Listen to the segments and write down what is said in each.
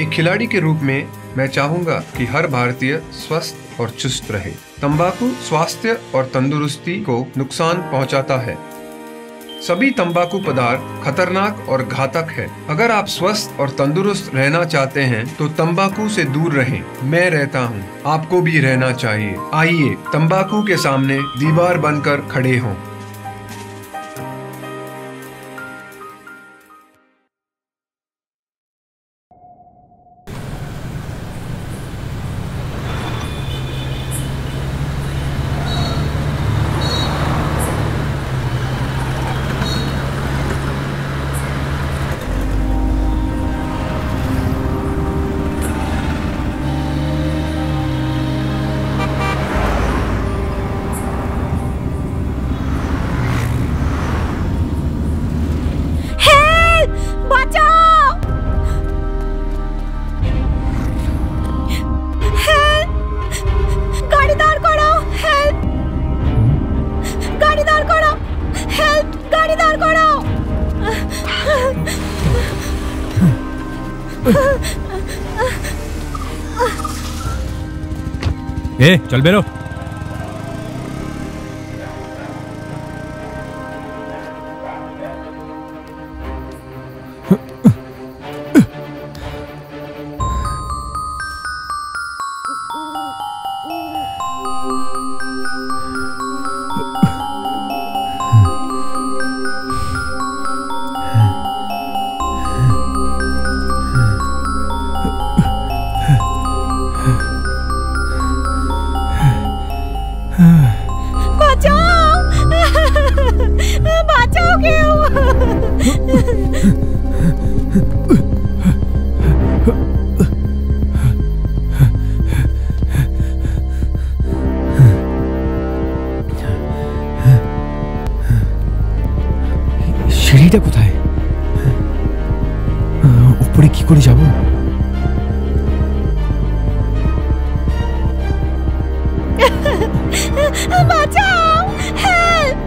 एक खिलाड़ी के रूप में मैं चाहूंगा कि हर भारतीय स्वस्थ और चुस्त रहे। तंबाकू स्वास्थ्य और तंदुरुस्ती को नुकसान पहुंचाता है। सभी तंबाकू पदार्थ खतरनाक और घातक है। अगर आप स्वस्थ और तंदुरुस्त रहना चाहते हैं तो तंबाकू से दूर रहें। मैं रहता हूं, आपको भी रहना चाहिए। आइए तंबाकू के सामने दीवार बनकर खड़े हों। चल बेरो। সিঁড়িটা কোথায়? উপরে কি করে যাব? বাঁচাও, হেল্প!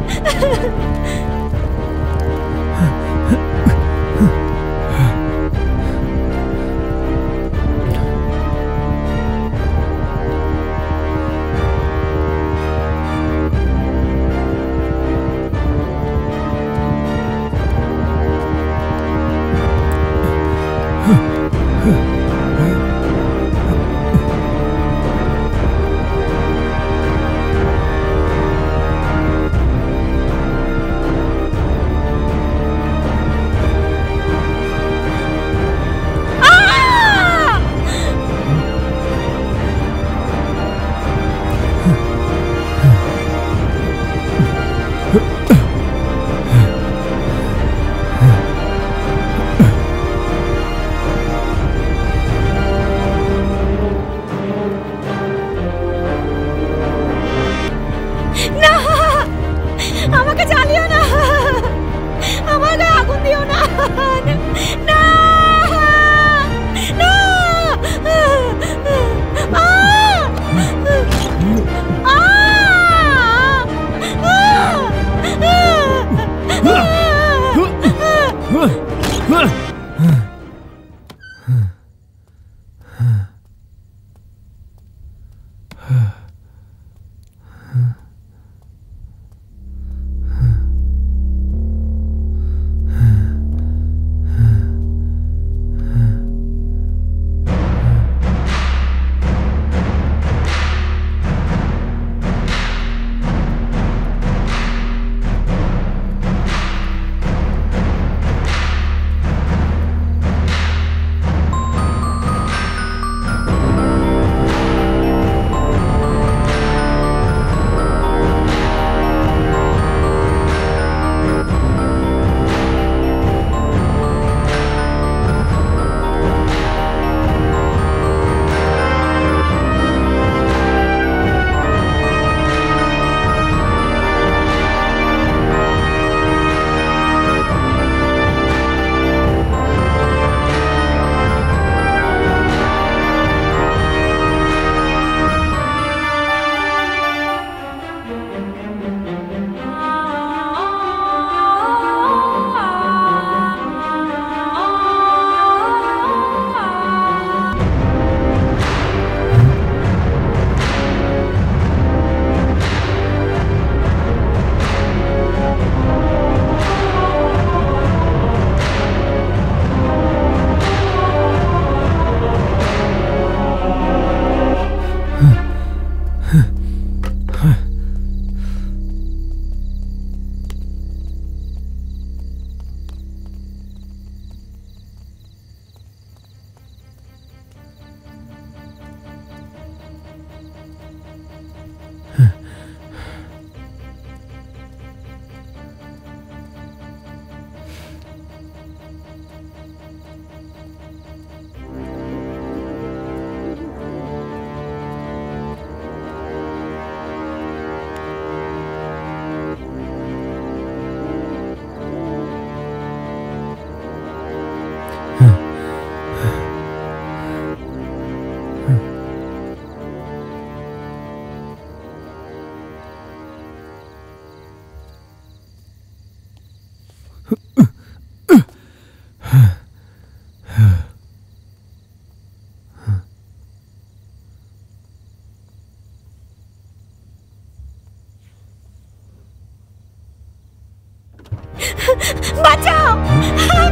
বাঁচাও,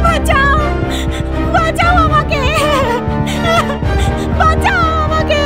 বাঁচাও, বাঁচাও আমাকে, বাঁচাও আমাকে।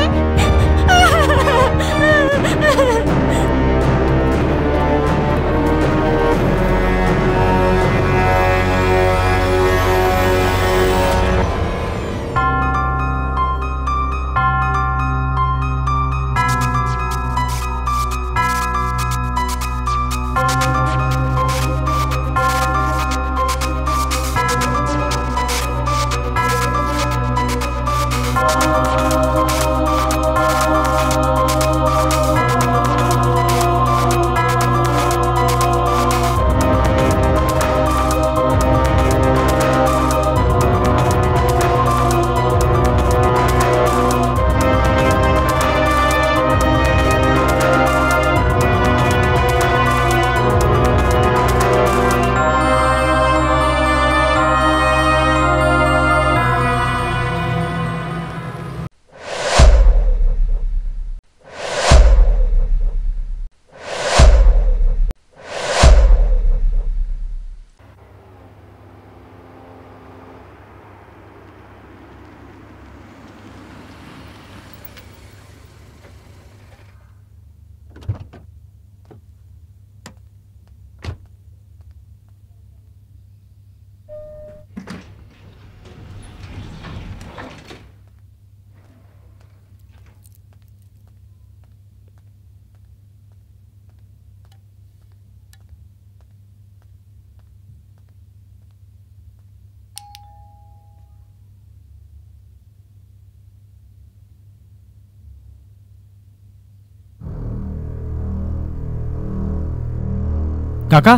কাকা,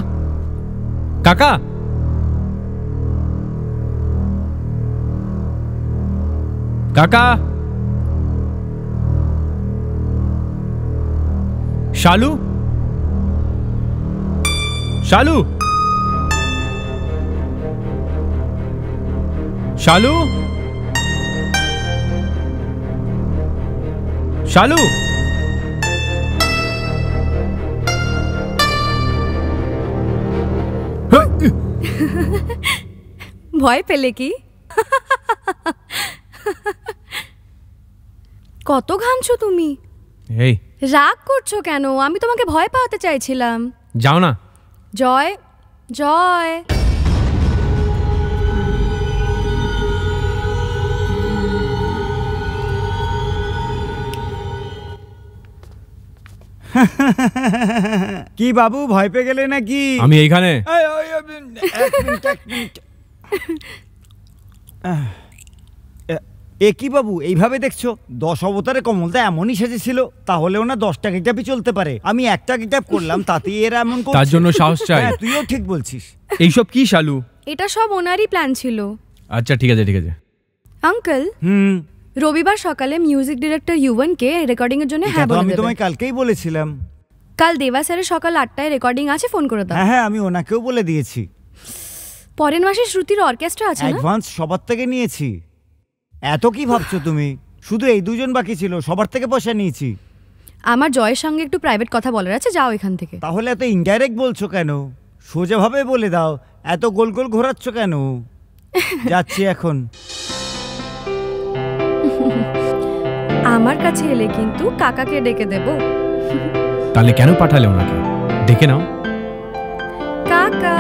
কাকা, কাকা, শালু, শালু, শালু, শালু। ভয় পেলে কি? কত ঘামছো তুমি? এই রাগ করছো কেন? আমি তোমাকে ভয় পাওয়াতে চাইছিলাম। যাও না। জয়, জয়। কি বাবু, ভয় পেয়ে গেলে নাকি? আমি এইখানে। এ কি বাবু, এইভাবে দেখছো? 10 অবতারে কমলদা এমনই সেজেছিল, তাহলেও না 10টা গেটআপই চলতে পারে। আমি একটা গেটআপ করলাম, তাতে এরা এমন করছে। তার জন্য সাহস চাই। হ্যাঁ, তুইও ঠিক বলছিস। এইসব কি শালু? এটা সব ওনারই প্ল্যান ছিল। আচ্ছা ঠিক আছে, ঠিক আছে। আঙ্কেল, হুম, রবিবার সকালে মিউজিক ডিরেক্টর ইউভনকে রেকর্ডিং এর জন্য হ্যাঁ বলে আমি দেবে। তোমায় কালকেই বলেছিলাম। কাল দেবা স্যারের সকাল 8টায় রেকর্ডিং আছে, ফোন করে দাও। হ্যাঁ হ্যাঁ, আমি ওনাকেও বলে দিয়েছি। পরের মাসে শ্রুতির অর্কেস্ট্রা আছে না? অ্যাডভান্স সবার থেকে নিয়েছি। এত কি ভাবছো তুমি? শুধু এই দুজন বাকি ছিল, সবার থেকে পয়সা নিয়েছি। আমার জয়ের সঙ্গে একটু প্রাইভেট কথা বলার আছে, যাও এখান থেকে। তাহলে এত ইনডাইরেক্ট বলছো কেন? সোজাভাবে বলে দাও, এত গোল গোল ঘোরাচ্ছ কেন? যাচ্ছি এখন। আমার কাছে এলে কিন্তু কাকাকে ডেকে দেব। তাহলে কেন পাঠালে ওনাকে? ডেকে নাও। কাকা।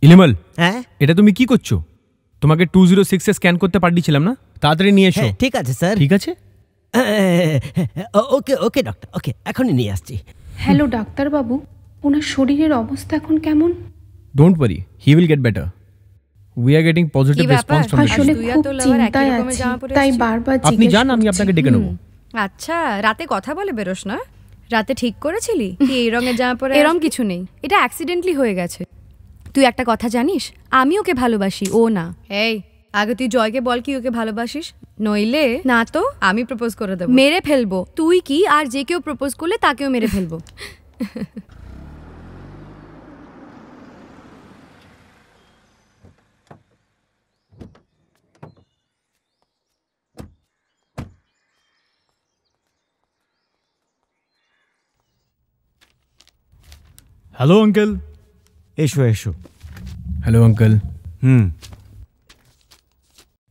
ইলিমল, হ্যাঁ এটা তুমি কি করছো? তোমাকে 206 এ স্ক্যান করতে পাঠিয়েছিলাম না? তাড়াতাড়ি নিয়ে এসো। হ্যাঁ, ঠিক আছে স্যার। ঠিক আছে। ওকে ওকে ডক্টর, ওকে এখনই নিয়ে আসছি। হ্যালো ডাক্তারবাবু, ওনার শরীরের অবস্থা এখন কেমন? Don't worry, he will get better. We are getting positive response from the আসলে তুই আর খুব তোর lover একই চিন্তায় রকমের আছি, জামা পরে তাই এসেছিস? বারবার আপনি জিজ্ঞেস জান, আমি করছি। আপনাকে ডেকে নেবো। আচ্ছা, রাতে কথা বলে বেরোস না? রাতে ঠিক করেছিলি কি এই রঙের জামা পরে? এরম কিছু নেই, এটা অ্যাক্সিডেন্টলি হয়ে গেছে। তুই একটা কথা জানিস, আমি ওকে ভালোবাসি, ও না। এই আগে তুই জয়কে বল কি ওকে ভালোবাসিস, নইলে না তো আমি প্রপোজ করে দেবো, মেরে ফেলবো। তুই কি আর যে কেউ প্রপোজ করলে তাকেও মেরে ফেলবো। Hello uncle. এসো এসো। Hello uncle.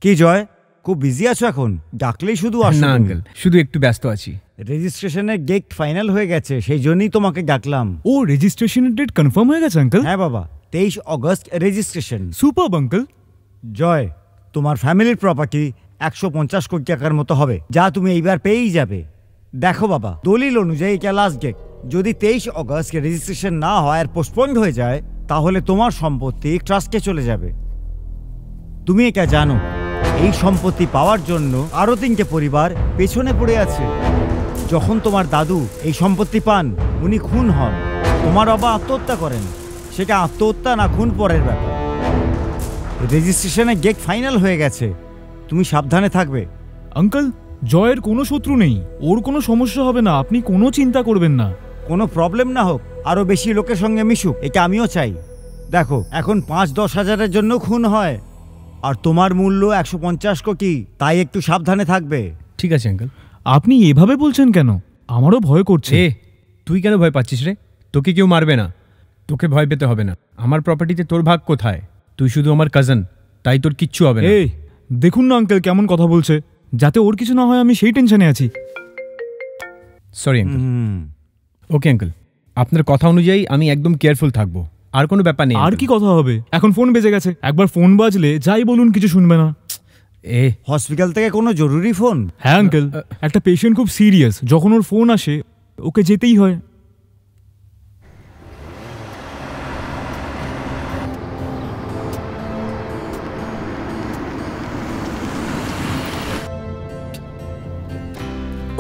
কি জয়, খুব বিজি আছো এখন? ডাকলেই শুধু আসো। না আঙ্কেল, শুধু একটু ব্যস্ত আছি। রেজিস্ট্রেশনের ডেট ফাইনাল হয়ে গেছে, সেই জন্যই তোমাকে ডাকলাম। ও, রেজিস্ট্রেশনের ডেট কনফার্ম হয়ে গেছে আঙ্কেল? হ্যাঁ বাবা, 23 অগস্ট রেজিস্ট্রেশন। সুপারব আঙ্কেল। জয়, তোমার ফ্যামিলির প্রপার্টি 150 কোটি টাকার মতো হবে, যা তুমি এইবার পেয়েই যাবে। দেখো বাবা, দলিল অনুযায়ী এটা লাস্ট ডেট। যদি 23 অগস্ট রেজিস্ট্রেশন না হয় আর পোস্টপোন্ড হয়ে যায়, তাহলে তোমার সম্পত্তি ট্রাস্টে চলে যাবে। তুমি এটা জানো, এই সম্পত্তি পাওয়ার জন্য আরো 3টে পরিবার পেছনে পড়ে আছে। যখন তোমার দাদু এই সম্পত্তি পান, উনি খুন হন। তোমার বাবা আত্মহত্যা করেন। সেটা আত্মহত্যা না খুন পরের ব্যাপার। রেজিস্ট্রেশনের ডেট ফাইনাল হয়ে গেছে, তুমি সাবধানে থাকবে। আঙ্কেল, জয়ের কোনো শত্রু নেই, ওর কোনো সমস্যা হবে না, আপনি কোনো চিন্তা করবেন না। কোনো প্রবলেম না হোক, আরো বেশি লোকের সঙ্গে মিশুক, এটা আমিও চাই। দেখো, এখন 5-10 হাজারের জন্য খুন হয়, আর তোমার মূল্য 150 কোটি, তাই একটু সাবধানে থাকবে। ঠিক আছে আঙ্কেল। আপনি এভাবে বলছেন কেন? আমারও ভয় করছে। তুই কেন ভয় পাচ্ছিস রে? তোকে কেউ মারবে না, তোকে ভয় পেতে হবে না। আমার প্রপার্টিতে তোর ভাগ কোথায়? তুই শুধু আমার কাজিন, তাই তোর কিচ্ছু হবে না। দেখুন না আঙ্কেল কেমন কথা বলছে, যাতে ওর কিছু না হয় আমি সেই টেনশনে আছি। Sorry uncle. ওকে আঙ্কেল, আপনার কথা অনুযায়ী আমি একদম কেয়ারফুল থাকবো। আর কোনো ব্যাপার নেই। আর কি কথা হবে? এখন ফোন বেজে গেছে, একবার ফোন বাজলে যাই বলুন কিছু শুনবে না। হসপিটাল থেকে কোনো জরুরি ফোন? হ্যাঁ আঙ্কেল, একটা পেশেন্ট খুব সিরিয়াস, যখন ওর ফোন আসে ওকে যেতেই হয়।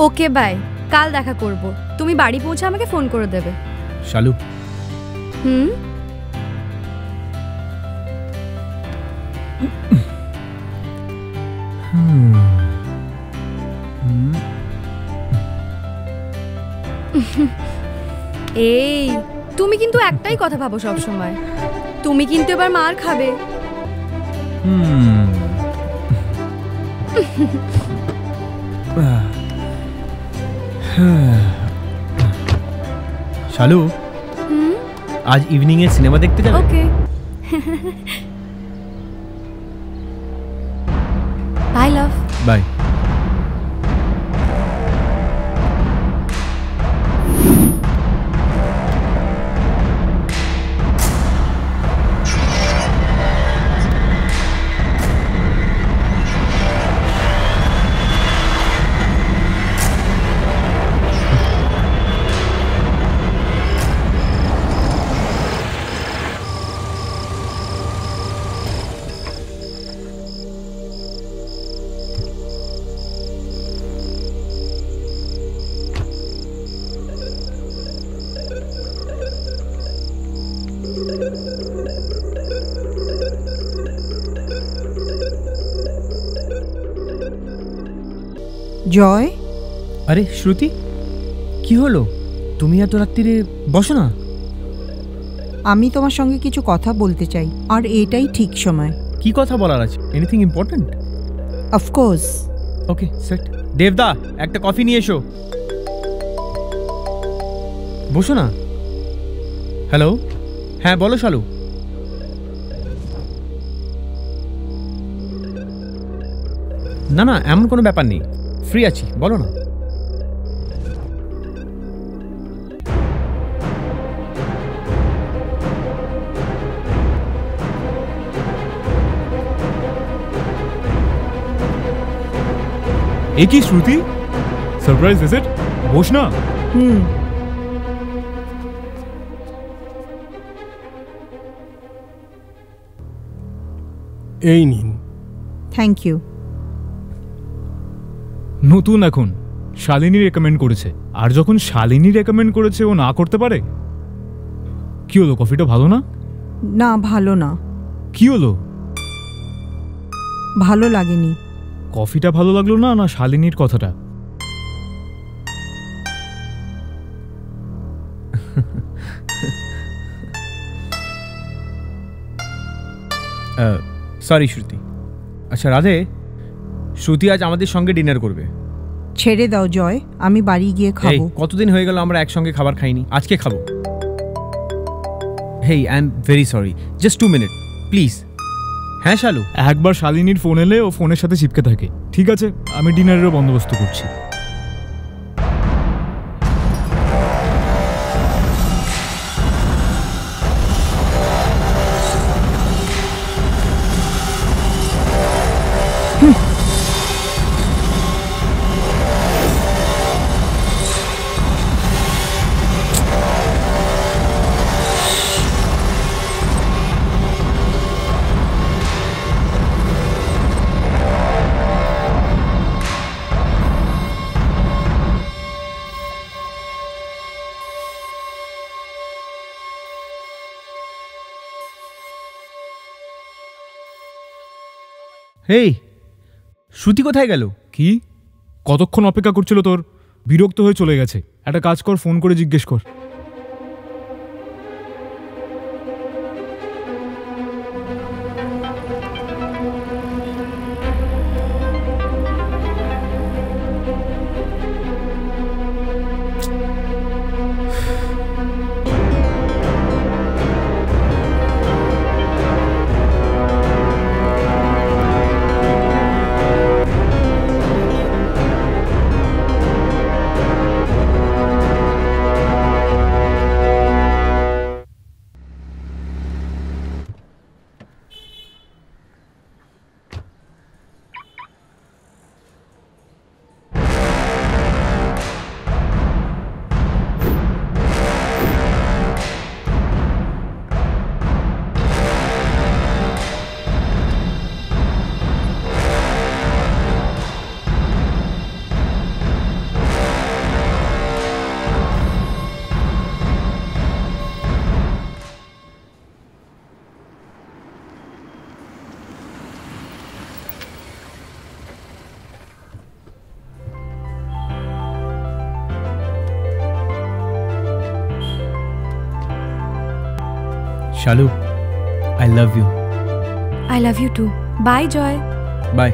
ওকে বাই, কাল দেখা করব। তুমি বাড়ি পৌঁছে আমাকে ফোন করে দেবে। শালু। এই, তুমি কিন্তু একটাই কথা ভাবো সব সময়। তুমি কিন্তু এবার মার খাবে। শালু, আজ ইভিনিং এ সিনেমা দেখতে যাবে? Okay. Bye love. Bye. Joy. আরে শ্রুতি, কি হলো? তুমি এত রাত্রিরে? বসো না। আমি তোমার সঙ্গে কিছু কথা বলতে চাই, আর এটাই ঠিক সময়। কি কথা বলার আছে? Anything important? অফকোর্স। ওকে সেট। দেবদা, একটা কফি নিয়ে এসো। বসো না। হ্যালো, হ্যাঁ বলো শালু। না না, এমন কোনো ব্যাপার নেই, ফ্রি আছি, বলো না। এ কি শ্রুতি, সারপ্রাইজ ভিজিট? বস না। এই নিন। Thank you. নতুন এখন শালিনী রেকমেন্ড করেছে, আর যখন শালিনী রেকমেন্ড করেছে ও না করতে পারে? কি হলো, কফিটা ভালো না? না, ভালো না। কি হলো? ভালো লাগেনি। কফিটা ভালো লাগলো না, না শালিনীর কথাটা? সরি শ্রুতি। আচ্ছা রাধে, শ্রুতি আজ আমাদের সঙ্গে ডিনার করবে। ছেড়ে দাও জয়, আমি বাড়ি গিয়ে এই খাবো। কতদিন হয়ে গেল আমরা একসঙ্গে খাবার খাইনি, আজকে খাবো। হেই I am very sorry, just 2 minute please. হ্যাঁ শালু, একবার শালিনীর ফোন এলে ও ফোনের সাথে চিপকে থাকে। ঠিক আছে, আমি ডিনারেরও বন্দোবস্ত করছি। হেই শ্রুতি কোথায় গেল? কি কতক্ষণ অপেক্ষা করছিল তোর? বিরক্ত হয়ে চলে গেছে। একটা কাজ কর, ফোন করে জিজ্ঞেস কর। শালু, I love you. I love you too. Bye, Joy. Bye.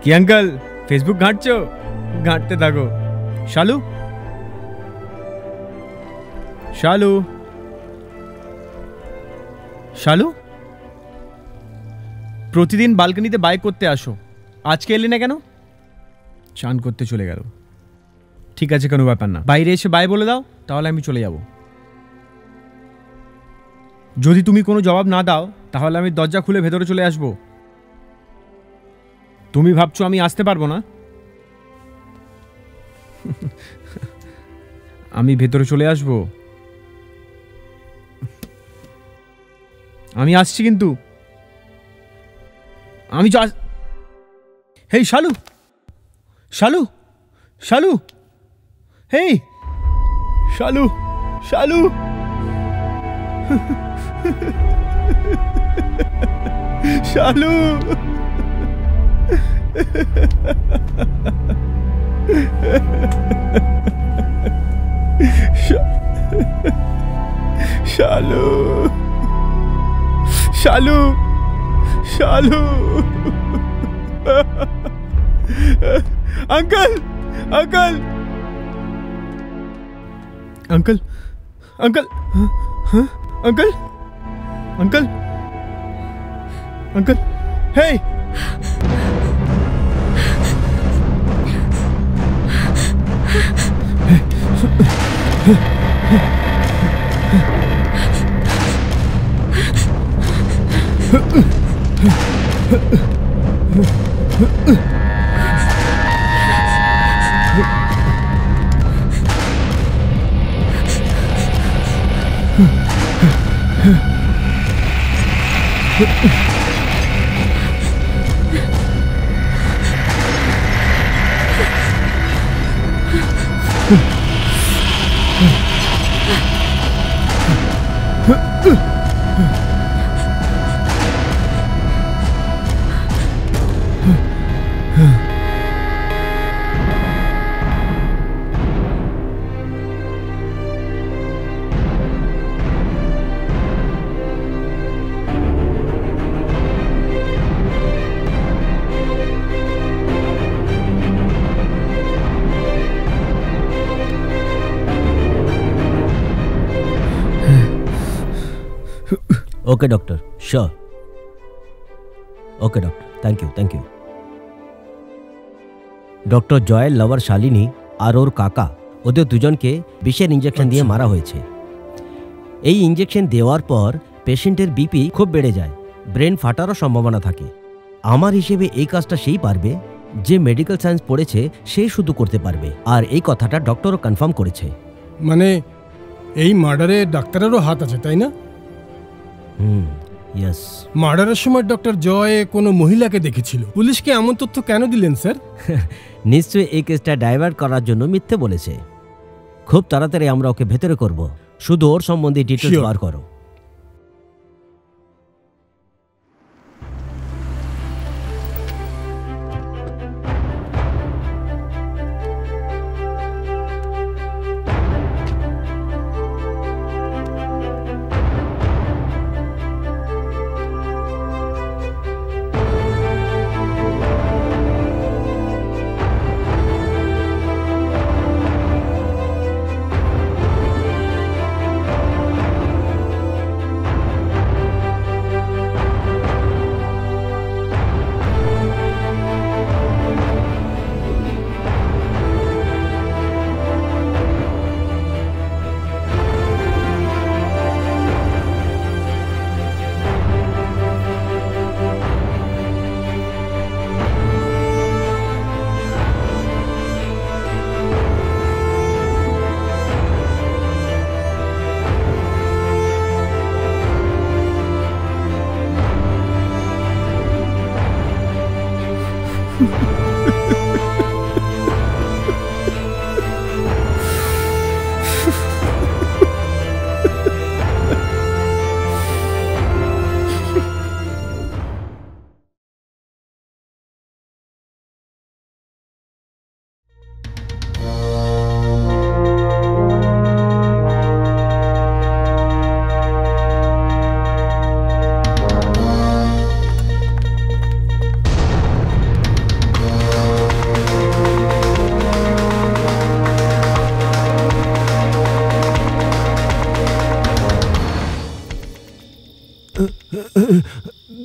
কি আঙ্কেল, ফেসবুক ঘাঁটছো? ঘাঁটতে থাকো। শালু, শালু, শালু, প্রতিদিন বালকনিতে বাইক করতে আসো, আজকে এলে না কেন? চান করতে চলে গেল। ঠিক আছে, কোনো ব্যাপার না, বাইরে এসে বাই বলে দাও, তাহলে আমি চলে যাব। যদি তুমি কোনো জবাব না দাও তাহলে আমি দরজা খুলে ভেতরে চলে আসবো। তুমি ভাবছো আমি আসতে পারবো না? আমি ভেতরে চলে আসবো। আমি আসছি কিন্তু। আমি hey Shalu, Shalu, Shalu, hey Shalu, Shalu, Shalu, Shalu, Shalu, Shalu, uncle uncle uncle uncle हाँ? Uncle uncle uncle hey okay doctor, sure. Okay doctor, thank you. Doctor জয়ের লাভার শালিনী আর ওর কাকা, ওদের দুজনকে বিষের ইঞ্জেকশন দিয়ে মারা হয়েছে। এই ইঞ্জেকশন দেওয়ার পর পেশেন্টের বিপি খুব বেড়ে যায়, ব্রেন ফাটারও সম্ভাবনা থাকে। আমার হিসেবে এই কাজটা সেই পারবে যে মেডিকেল সায়েন্স পড়েছে, সেই শুধু করতে পারবে। আর এই কথাটা ডক্টরও কনফার্ম করেছে। মানে এই মার্ডারে ডাক্তারেরও হাত আছে, তাই না? ইয়েস। মার্ডারের সময় ডক্টর জয় কোনো মহিলাকে দেখেছিল। পুলিশকে এমন তথ্য কেন দিলেন স্যার? নিশ্চয়ই এই কেসটা ডাইভার্ট করার জন্য মিথ্যে বলেছে। খুব তাড়াতাড়ি আমরা ওকে ভেতরে করব, শুধু ওর সম্বন্ধে ডিটেলস বার করো।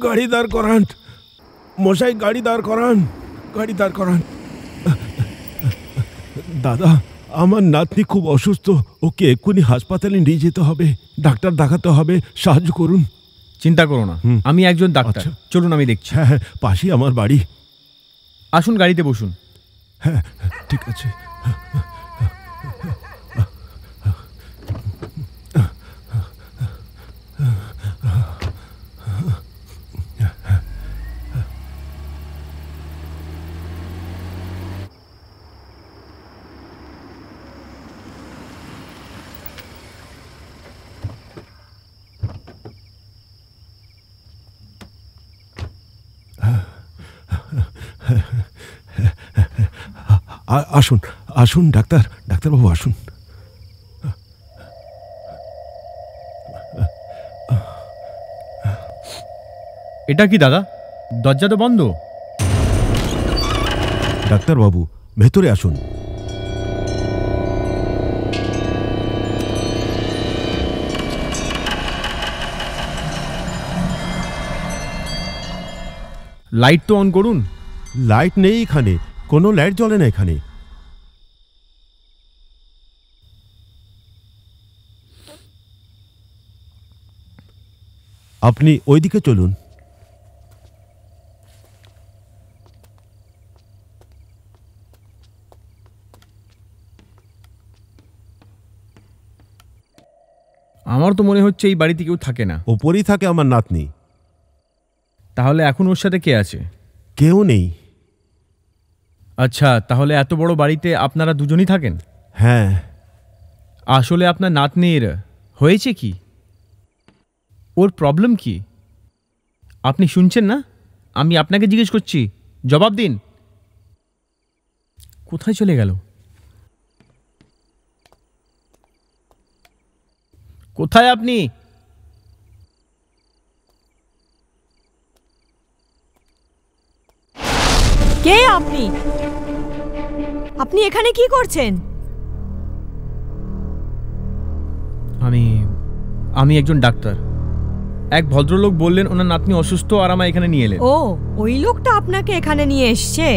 গাড়ি দাঁড় করান মশাই, গাড়ি দাঁড় করান। দাদা, আমার নাতনি খুব অসুস্থ, ওকে এক্ষুনি হাসপাতালে নিয়ে যেতে হবে, ডাক্তার দেখাতে হবে, সাহায্য করুন। চিন্তা করো না, আমি একজন ডাক্তার। চলুন আমি দেখছি। হ্যাঁ, পাশেই আমার বাড়ি। আসুন, গাড়িতে বসুন। হ্যাঁ, ঠিক আছে। আসুন আসুন ডাক্তারবাবু আসুন। এটা কি দাদা, দরজা তো বন্ধ। ডাক্তারবাবু ভেতরে আসুন। লাইট তো অন করুন। লাইট নেই এখানে, কোনো লাইট জ্বলে না এখানে। আপনি ওইদিকে চলুন। আমার তো মনে হচ্ছে এই বাড়িতে কেউ থাকে না। ওপরেই থাকে আমার নাতনি। তাহলে এখন ওর সাথে কে আছে? কেউ নেই। আচ্ছা, তাহলে এত বড় বাড়িতে আপনারা দুজনই থাকেন? হ্যাঁ। আসলে আপনার নাতনির হয়েছে কি? ওর প্রবলেম কি আপনি শুনছেন না? আমি আপনাকে জিজ্ঞেস করছি, জবাব দিন। কোথায় চলে গেল? কোথায় আপনি? কে আপনি? আপনি এখানে কি করছেন? আমি একজন ডাক্তার। এক ভদ্রলোক বললেন ওনার নাতনি অসুস্থ আর আমায় এখানে নিয়ে এলেন। ও, ওই লোকটা আপনাকে এখানে নিয়ে এসছে?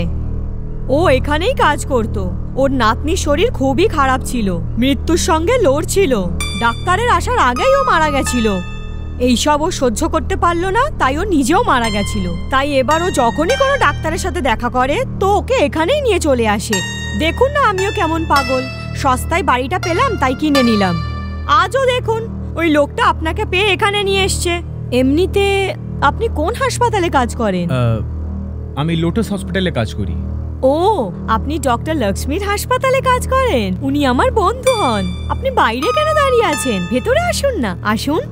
ও এখানেই কাজ করত। ওর নাতনির শরীর খুবই খারাপ ছিল, মৃত্যুর সঙ্গে লড়ছিল। ডাক্তারের আসার আগেই ও মারা গেছিল। এইসব ও সহ্য করতে পারলো না, তাই ও নিজেও মারা গেছিল। তাই এবার ও যখনই কোনো ডাক্তারের সাথে দেখা করে তো ওকে এখানেই নিয়ে চলে আসে। দেখুন না আমিও কেমন পাগল, সস্তায় বাড়িটা পেলাম তাই কিনে নিলাম। আজও দেখুন ওই লোকটা আপনাকে পেয়ে এখানে নিয়ে এসছে। এমনিতে আপনি কোন হাসপাতালে কাজ করেন? আমি লোটাস হসপিটালে কাজ করি। ও, আপনি ডক্টর লক্ষ্মীর হাসপাতালে কাজ করেন? উনি আমার বন্ধু হন। আপনি বাইরে কেন দাঁড়িয়ে আছেন? ভেতরে আসুন না, আসুন।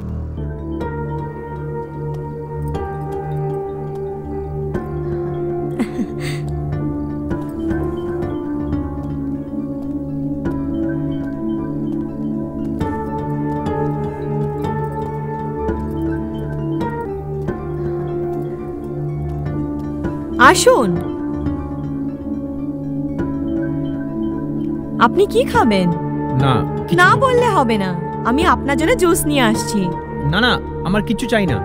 আসুন। আপনি কি খাবেন? না, না বললে হবে না। আমি আপনার জন্য জুস নিয়ে আসছি। না না, আমার কিছু চাই না।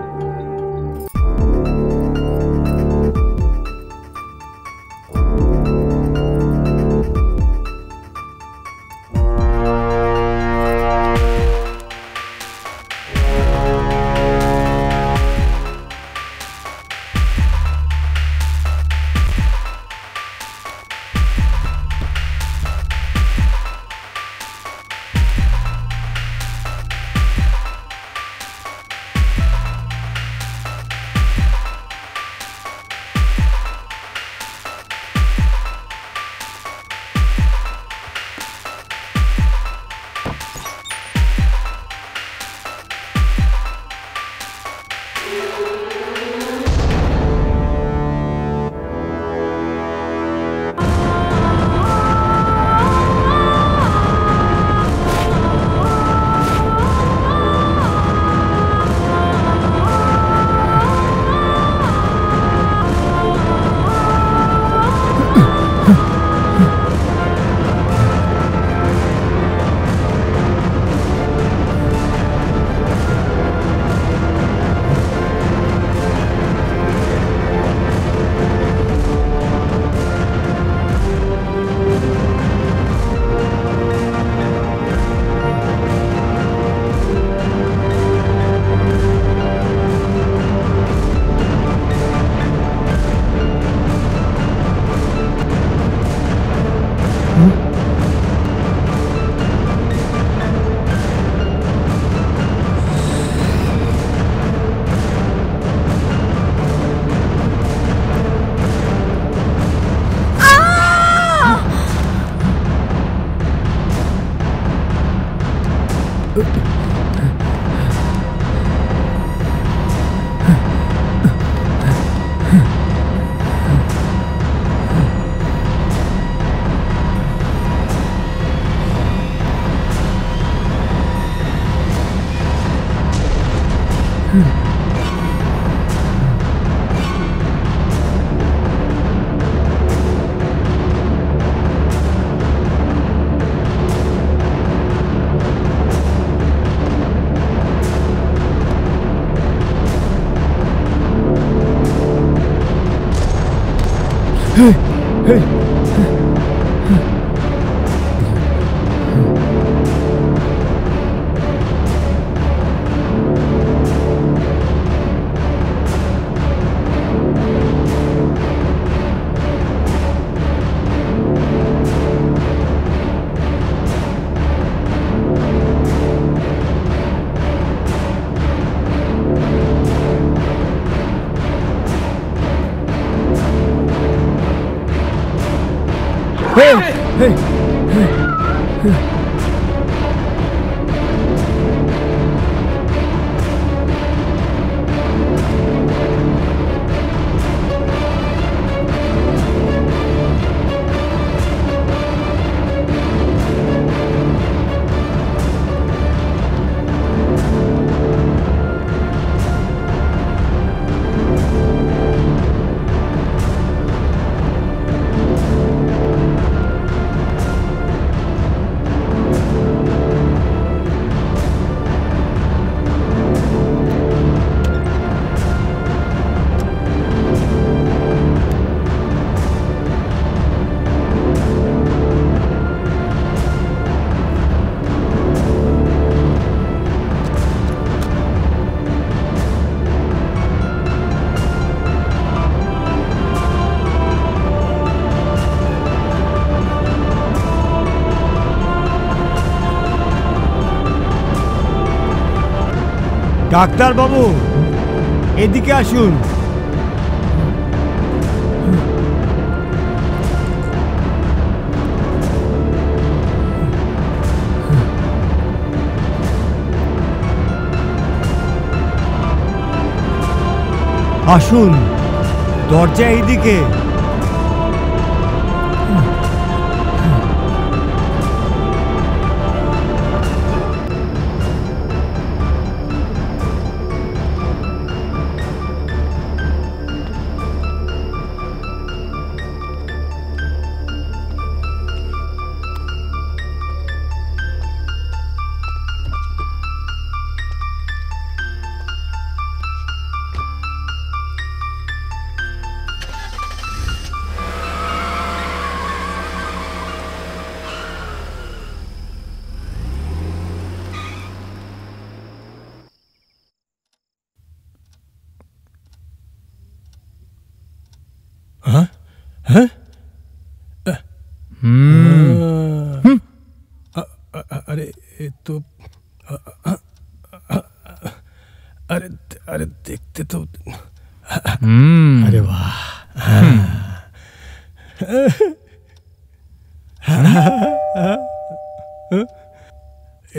ডাক্তার বাবু, এদিকে আসুন। আসুন, দরজা এইদিকে। हाँ हाँ अरे ये तो अरे अरे देखते तो अरे वाह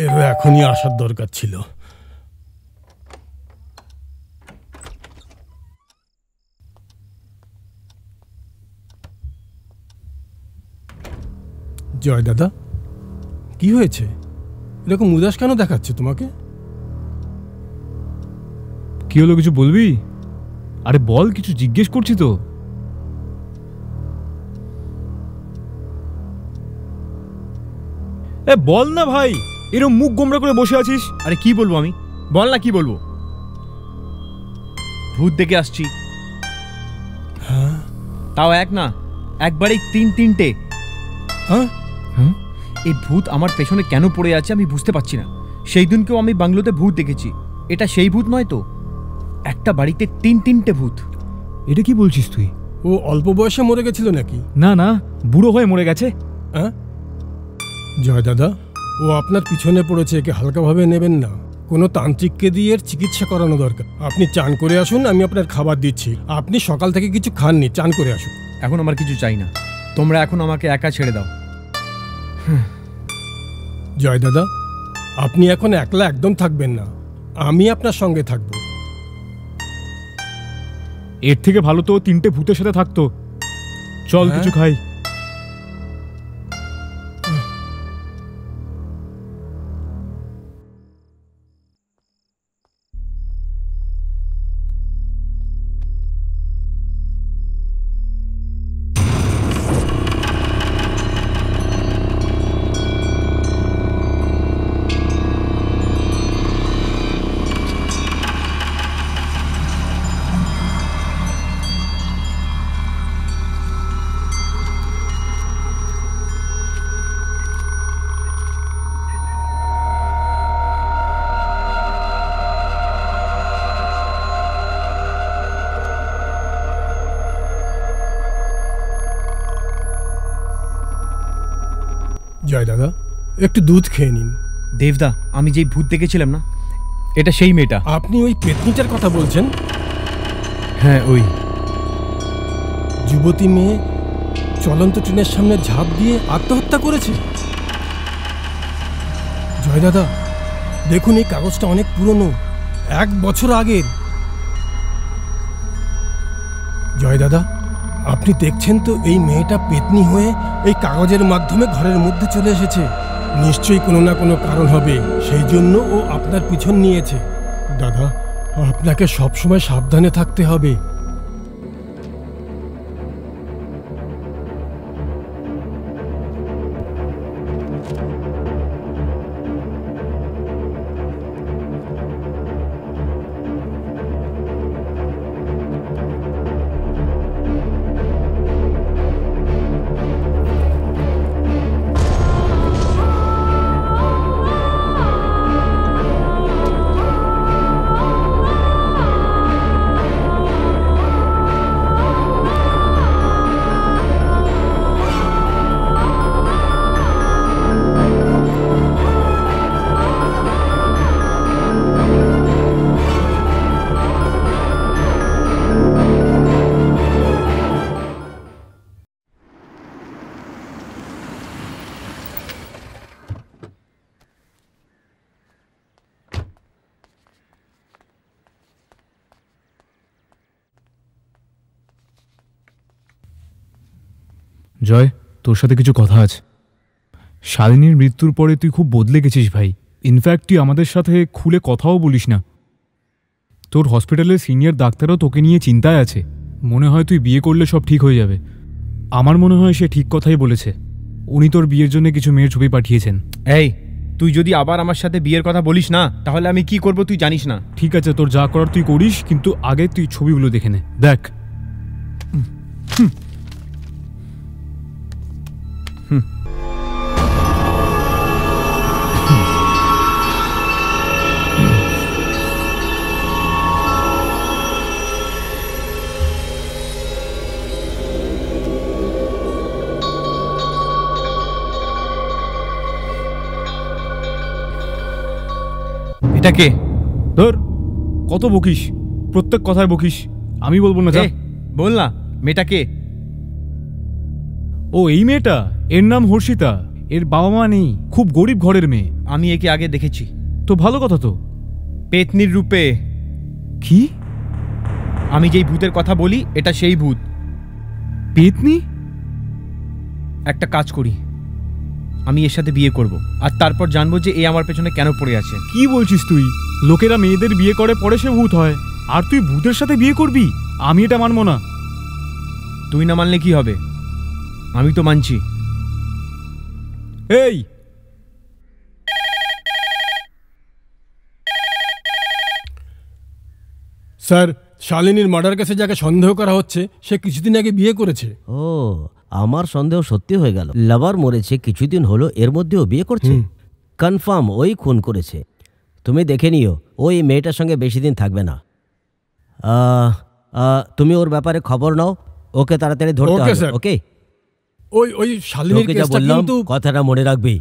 এর এখনই আসার দরকার ছিল। জয় দাদা, কি হয়েছে? এরকম উদাস কেন দেখাচ্ছে তোমাকে? কি হলো, কিছু বলবি? আরে বল, কিছু জিজ্ঞেস করছি তো। এ বল না ভাই, এরকম মুখ গোমরা করে বসে আছিস। আরে কি বলবো আমি, বল না কি বলবো। ভূত দেখে আসছি। হ্যাঁ, তাও এক না, একবারেই তিনটে। হ্যাঁ, এই ভূত আমার পেছনে কেন পড়ে আছে আমি বুঝতে পারছি না। সেই দিনকেও আমি বাংলোতে ভূত দেখেছি। এটা সেই ভূত নয় তো? একটা বাড়িতে তিনটে ভূত। এটা কি বলছিস তুই? ও অল্প বয়সে মরে গেছিল নাকি? না না, বুড়ো হয়ে মরে গেছে। হ্যাঁ জয় দাদা, ও আপনার পিছনে পড়েছে, একে হালকাভাবে নেবেন না। কোনো তান্ত্রিককে দিয়ে এর চিকিৎসা করানো দরকার। আপনি চান করে আসুন, আমি আপনার খাবার দিচ্ছি। আপনি সকাল থেকে কিছু খাননি, চান করে আসুন। এখন আমার কিছু চাই না, তোমরা এখন আমাকে একা ছেড়ে দাও। জয় দাদা, আপনি এখন একলা একদম থাকবেন না, আমি আপনার সঙ্গে থাকব। এর থেকে ভালো তো তিনটে ভূতের সাথে থাকতো। চল কিছু খাই। জয় দাদা, একটু দুধ খেয়ে নিন। দেবদা, আমি যেই ভূত দেখেছিলাম না, এটা সেই মেয়েটা। আপনি ওই পেতনিটার কথা বলছেন? হ্যাঁ, ওই যুবতী মেয়ে চলন্ত ট্রেনের সামনে ঝাঁপ দিয়ে আত্মহত্যা করেছে। জয় দাদা, দেখুন এই কাগজটা অনেক পুরনো, 1 বছর আগের। জয় দাদা, আপনি দেখছেন তো এই মেয়েটা পেতনি হয়ে এই কাগজের মাধ্যমে ঘরের মধ্যে চলে এসেছে। নিশ্চয়ই কোনো না কোনো কারণ হবে, সেই জন্য ও আপনার পিছন নিয়েছে। দাদা, আপনাকে সবসময় সাবধানে থাকতে হবে। জয়, তোর সাথে কিছু কথা আছে। শালিনীর মৃত্যুর পরে তুই খুব বদলে গেছিস ভাই। ইনফ্যাক্ট তুই আমাদের সাথে খুলে কথাও বলিস না। তোর হসপিটালের সিনিয়র ডাক্তারও তোকে নিয়ে চিন্তায় আছে। মনে হয় তুই বিয়ে করলে সব ঠিক হয়ে যাবে। আমার মনে হয় সে ঠিক কথাই বলেছে। উনি তোর বিয়ের জন্য কিছু মেয়ের ছবি পাঠিয়েছেন। এই, তুই যদি আবার আমার সাথে বিয়ের কথা বলিস না, তাহলে আমি কি করব তুই জানিস না। ঠিক আছে, তোর যা করার তুই করিস, কিন্তু আগে তুই ছবিগুলো দেখে নে। দেখ। এটা কে? ধর, কত বকিস, প্রত্যেক কথায় বকিস। আমি বলবো না, যা বল না। মেয়েটা কে? ও এই মেয়েটা, এর নাম হর্ষিতা। এর বাবা মা নেই, খুব গরিব ঘরের মেয়ে। আমি একে আগে দেখেছি। তো ভালো কথা তো। পেতনির রূপে। কি? আমি যেই ভূতের কথা বলি, এটা সেই ভূত। পেতনি? একটা কাজ করি, আমি এর সাথে বিয়ে করব, আর তারপর জানবো যে এ আমার পেছনে কেন পড়ে আছে। কি বলছিস তুই? লোকেরা মেয়েদের বিয়ে করে পরে সে ভূত হয়, আর তুই ভূতের সাথে বিয়ে করবি? আমি এটা মানবো না। তুই না মানলে কি হবে? আমি তো মানছি। এই, স্যার, শালিনীর মার্ডার কেসে যাকে সন্দেহ করা হচ্ছে সে কিছুদিন আগে বিয়ে করেছে। ও, আমার সন্দেহ সত্যি হয়ে গেল। লাভার মরেছে কিছুদিন হলো, এর মধ্যেও বিয়ে করছে। কনফার্ম ওই খুন করেছে। তুমি দেখে নিও, ওই মেয়েটার সঙ্গে বেশি দিন থাকবে না। তুমি ওর ব্যাপারে খবর নাও, ওকে তাড়াতাড়ি ধরতে হবে। ওকে? ওই শালিনীর কেসটা বললাম, কিন্তু কথাটা মনে রাখবি।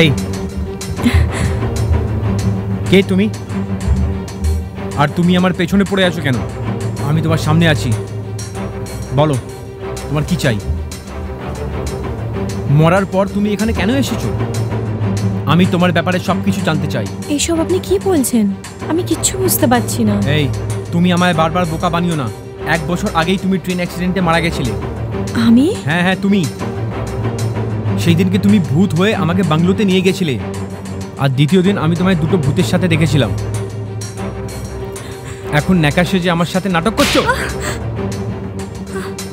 এই, কে তুমি? আর তুমি আমার পেছনে পড়ে আছো কেন? আমি তোমার সামনে আছি, বলো তোমার কি চাই? মরার পর তুমি এখানে কেন এসেছো? আমি তোমার ব্যাপারে সবকিছু জানতে চাই। এইসব আপনি কি বলছেন? আমি কিচ্ছু বুঝতে পারছি না। এই, তুমি আমায় বারবার বোকা বানিও না। 1 বছর আগেই তুমি ট্রেন অ্যাক্সিডেন্টে মারা গেছিলে। আমি? হ্যাঁ, তুমি। সেই দিনকে তুমি ভূত হয়ে আমাকে বাংলোতে নিয়ে গেছিলে, আর দ্বিতীয় দিন আমি তোমায় 2টো ভূতের সাথে দেখেছিলাম। এখন ন্যাকা সেজে আমার সাথে নাটক করছো?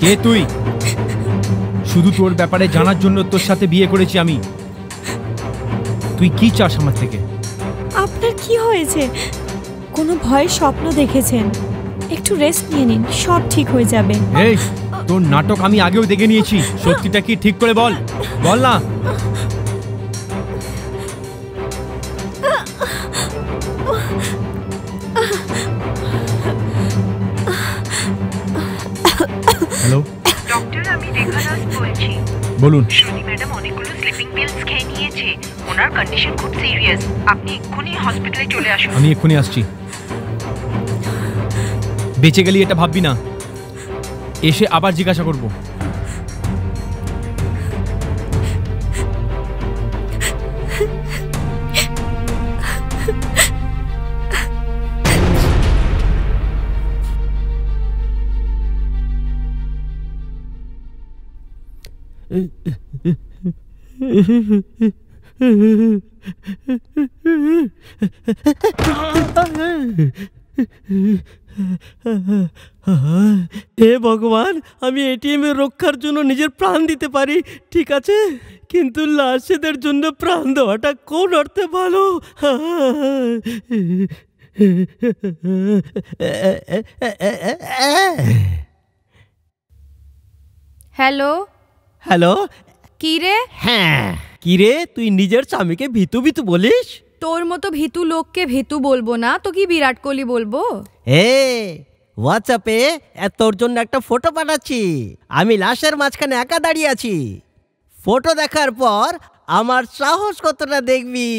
কে তুই? শুধু তোর ব্যাপারে জানার জন্য তোর সাথে বিয়ে করেছি আমি। তুই কি চাস আমার থেকে? আপনার কি হয়েছে? কোনো ভয়ের স্বপ্ন দেখেছেন? একটু রেস্ট নিয়ে নিন, সব ঠিক হয়ে যাবে। এই তোর নাটক আমি আগেও দেখে নিয়েছি। সত্যিটা কি ঠিক করে বল, বল না। হ্যালো ডক্টর, আমি রেখা দাস বলছি। বলুন। শ্রুতি ম্যাডাম অনেকগুলো স্লিপিং পিলস খেয়ে নিয়েছে। ওনার কন্ডিশন খুব সিরিয়াস। আপনি এক্ষুনি হসপিটালে চলে আসুন। আমি এক্ষুনি আসছি। বেঁচে গেলি এটা ভাববি না, এসে আবার জিজ্ঞাসা করব। হে ভগবান, আমি এটিএম এর রক্ষার জন্য নিজের প্রাণ দিতে পারি, ঠিক আছে, কিন্তু লাশেদের জন্য প্রাণ দেওয়াটা কোন অর্থে ভালো? হ্যালো হ্যালো, কি রে? হ্যাঁ কি রে, তুই নিজের স্বামীকে ভিতু ভিতু বলিস? তোর মতো ভীতু লোককে ভীতু বলবো না তো কি বিরাট কোহলি বলবো? হোয়াটসঅ্যাপে তোর জন্য একটা ফটো পাঠাচ্ছি। আমি লাশের মাঝখানে একা দাঁড়িয়ে আছি। ফটো দেখার পর আমার সাহস কতটা দেখবি।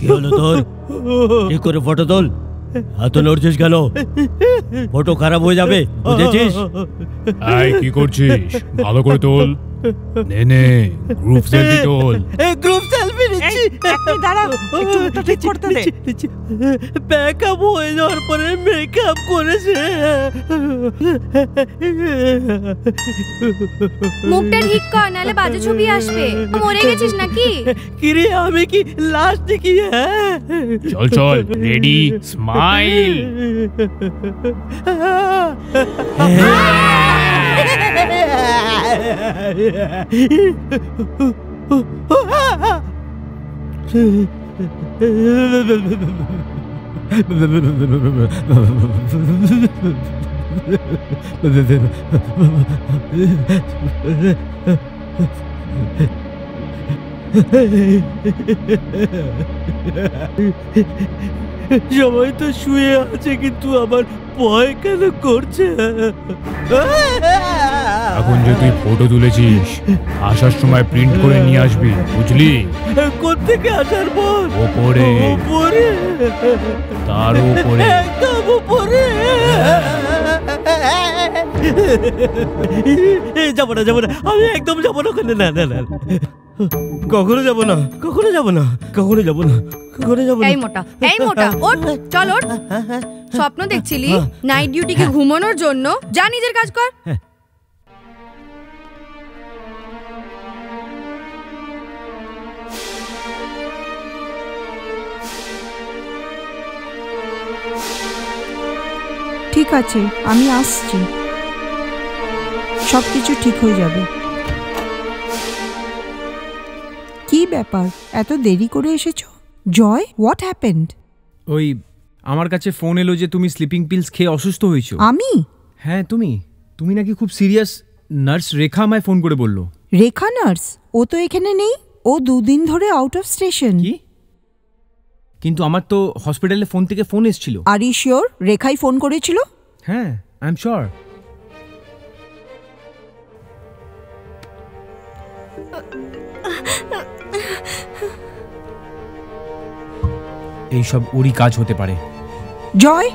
কি হলো তোর? ঠিক করে ফটো তোল। এত নড়ছিস কেন? ফটো খারাপ হয়ে যাবে, বুঝেছিস? এই কি করছিস? ভালো করে তোল। নে নে, গ্রুপ সেলফি তোল। গ্রুপ সেলফি নিচ্ছি। আপনি দাঁড়াও, একটু মুখটা ঠিক করতে দে। ব্যাকআপ হয়ে যাওয়ার পরে মেকআপ করেছে। মুখটা ঠিক কর, নাহলে বাজে ছবি আসবে। মরে গেছিস নাকি? কিরে, আমি কি লাশ দেখি? চল চল, রেডি, স্মাইল। সবাই তো শুয়ে আছে, কিন্তু আমার ভয় কেন করছে? এখন যে তুই ফটো তুলেছিস, আসার সময় প্রিন্ট করে নিয়ে আসবি, বুঝলি? কোত্থেকে আসার পর? ওপরে, উপরে, তার উপরে, একদম উপরে। যাবো না, যাবো না, আমি একদম যাবো না ওখানে। না না না, কখনো যাবো না, কখনো যাবো না, কখনো যাবো না, কখনো যাবো না। এই মোটা, এই মোটা, ওঠ, চল ওঠ। স্বপ্ন দেখছিলি নাইট ডিউটিকে ঘুমানোর জন্য? যা নিজের কাজ কর। ঠিক আছে, আমি আসছি, সব কিছু ঠিক হয়ে যাবে। কি ব্যাপার, এত দেরি করে এসেছো? জয়, হোয়াট হ্যাপেন্ড? ওই আমার কাছে ফোন এলো যে তুমি স্লিপিং পিলস খেয়ে অসুস্থ হয়েছো। আমি? হ্যাঁ তুমি নাকি খুব সিরিয়াস। নার্স রেখা আমায় ফোন করে বলল। রেখা নার্স? ও তো এখানে নেই, ও 2 দিন ধরে আউট অফ স্টেশন। কি? কিন্তু আমার তো হসপিটালে ফোন থেকে ফোন এসেছিল। আর ইউ শিওর রেখাই ফোন করেছিল? হ্যাঁ, আই এম শিওর। এইসব ওরই কাজ হতে পারে। জয়,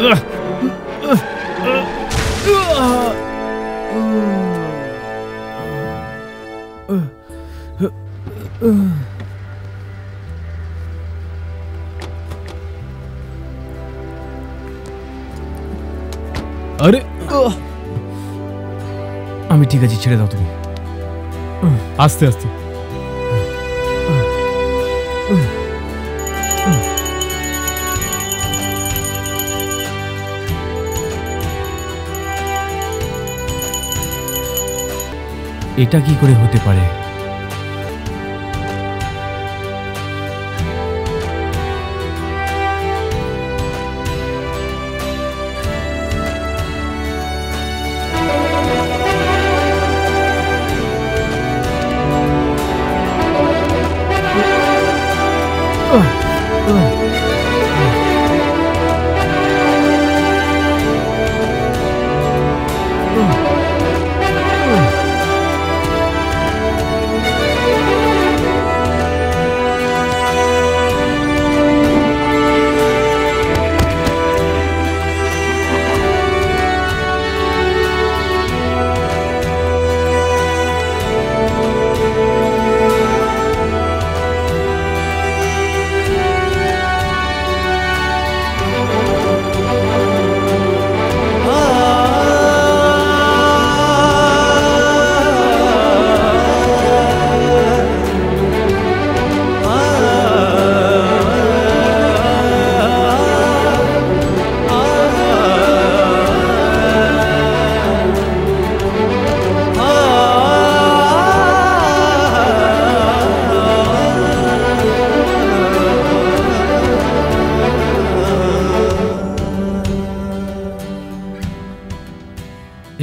আরে আমি ঠিক আছি, ছেড়ে দাও তুমি। আস্তে আস্তে। এটা কি করে হতে পারে?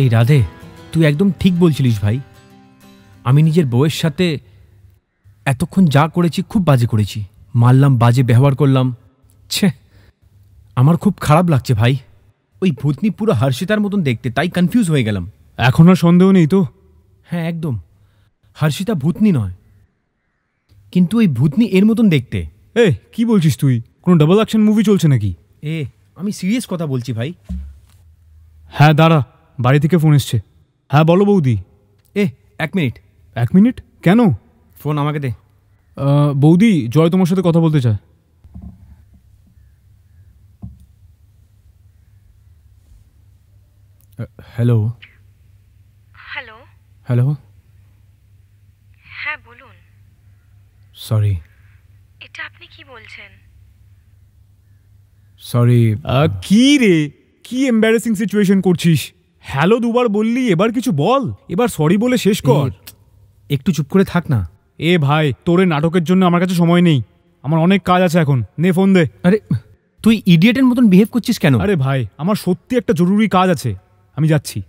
এই রাধে, তুই একদম ঠিক বলছিলিস ভাই। আমি নিজের বউয়ের সাথে এতক্ষণ যা করেছি খুব বাজে করেছি। মারলাম, বাজে ব্যবহার করলাম। ছে, আমার খুব খারাপ লাগছে ভাই। ওই ভূতনি পুরো হর্ষিতার মতন দেখতে, তাই কনফিউজ হয়ে গেলাম। এখন আর সন্দেহ নেই তো? হ্যাঁ একদম, হর্ষিতা ভূতনি নয়, কিন্তু ওই ভূতনি এর মতন দেখতে। কি বলছিস তুই? কোনো ডাবল অ্যাকশন মুভি চলছে নাকি? আমি সিরিয়াস কথা বলছি ভাই। হ্যাঁ দাঁড়া, বাড়ি থেকে ফোন এসছে। হ্যাঁ বলো বৌদি। 1 মিনিট। 1 মিনিট কেন? ফোন আমাকে দে। বৌদি, জয় তোমার সাথে কথা বলতে চায়। হ্যালো। হ্যালো। হ্যালো। হ্যাঁ বলুন। সরি। এটা আপনি কি বলছেন? সরি। কি রে, কি এম্বারেসিং সিচুয়েশন করছিস? হ্যালো দুবার বললি, এবার কিছু বল। এবার সরি বলে শেষ কর। একটু চুপ করে থাক না। ভাই, তোর নাটকের জন্য আমার কাছে সময় নেই, আমার অনেক কাজ আছে এখন। নে ফোন দে। আরে তুই ইডিয়েটের মতন বিহেভ করছিস কেন? আরে ভাই, আমার সত্যি একটা জরুরি কাজ আছে, আমি যাচ্ছি।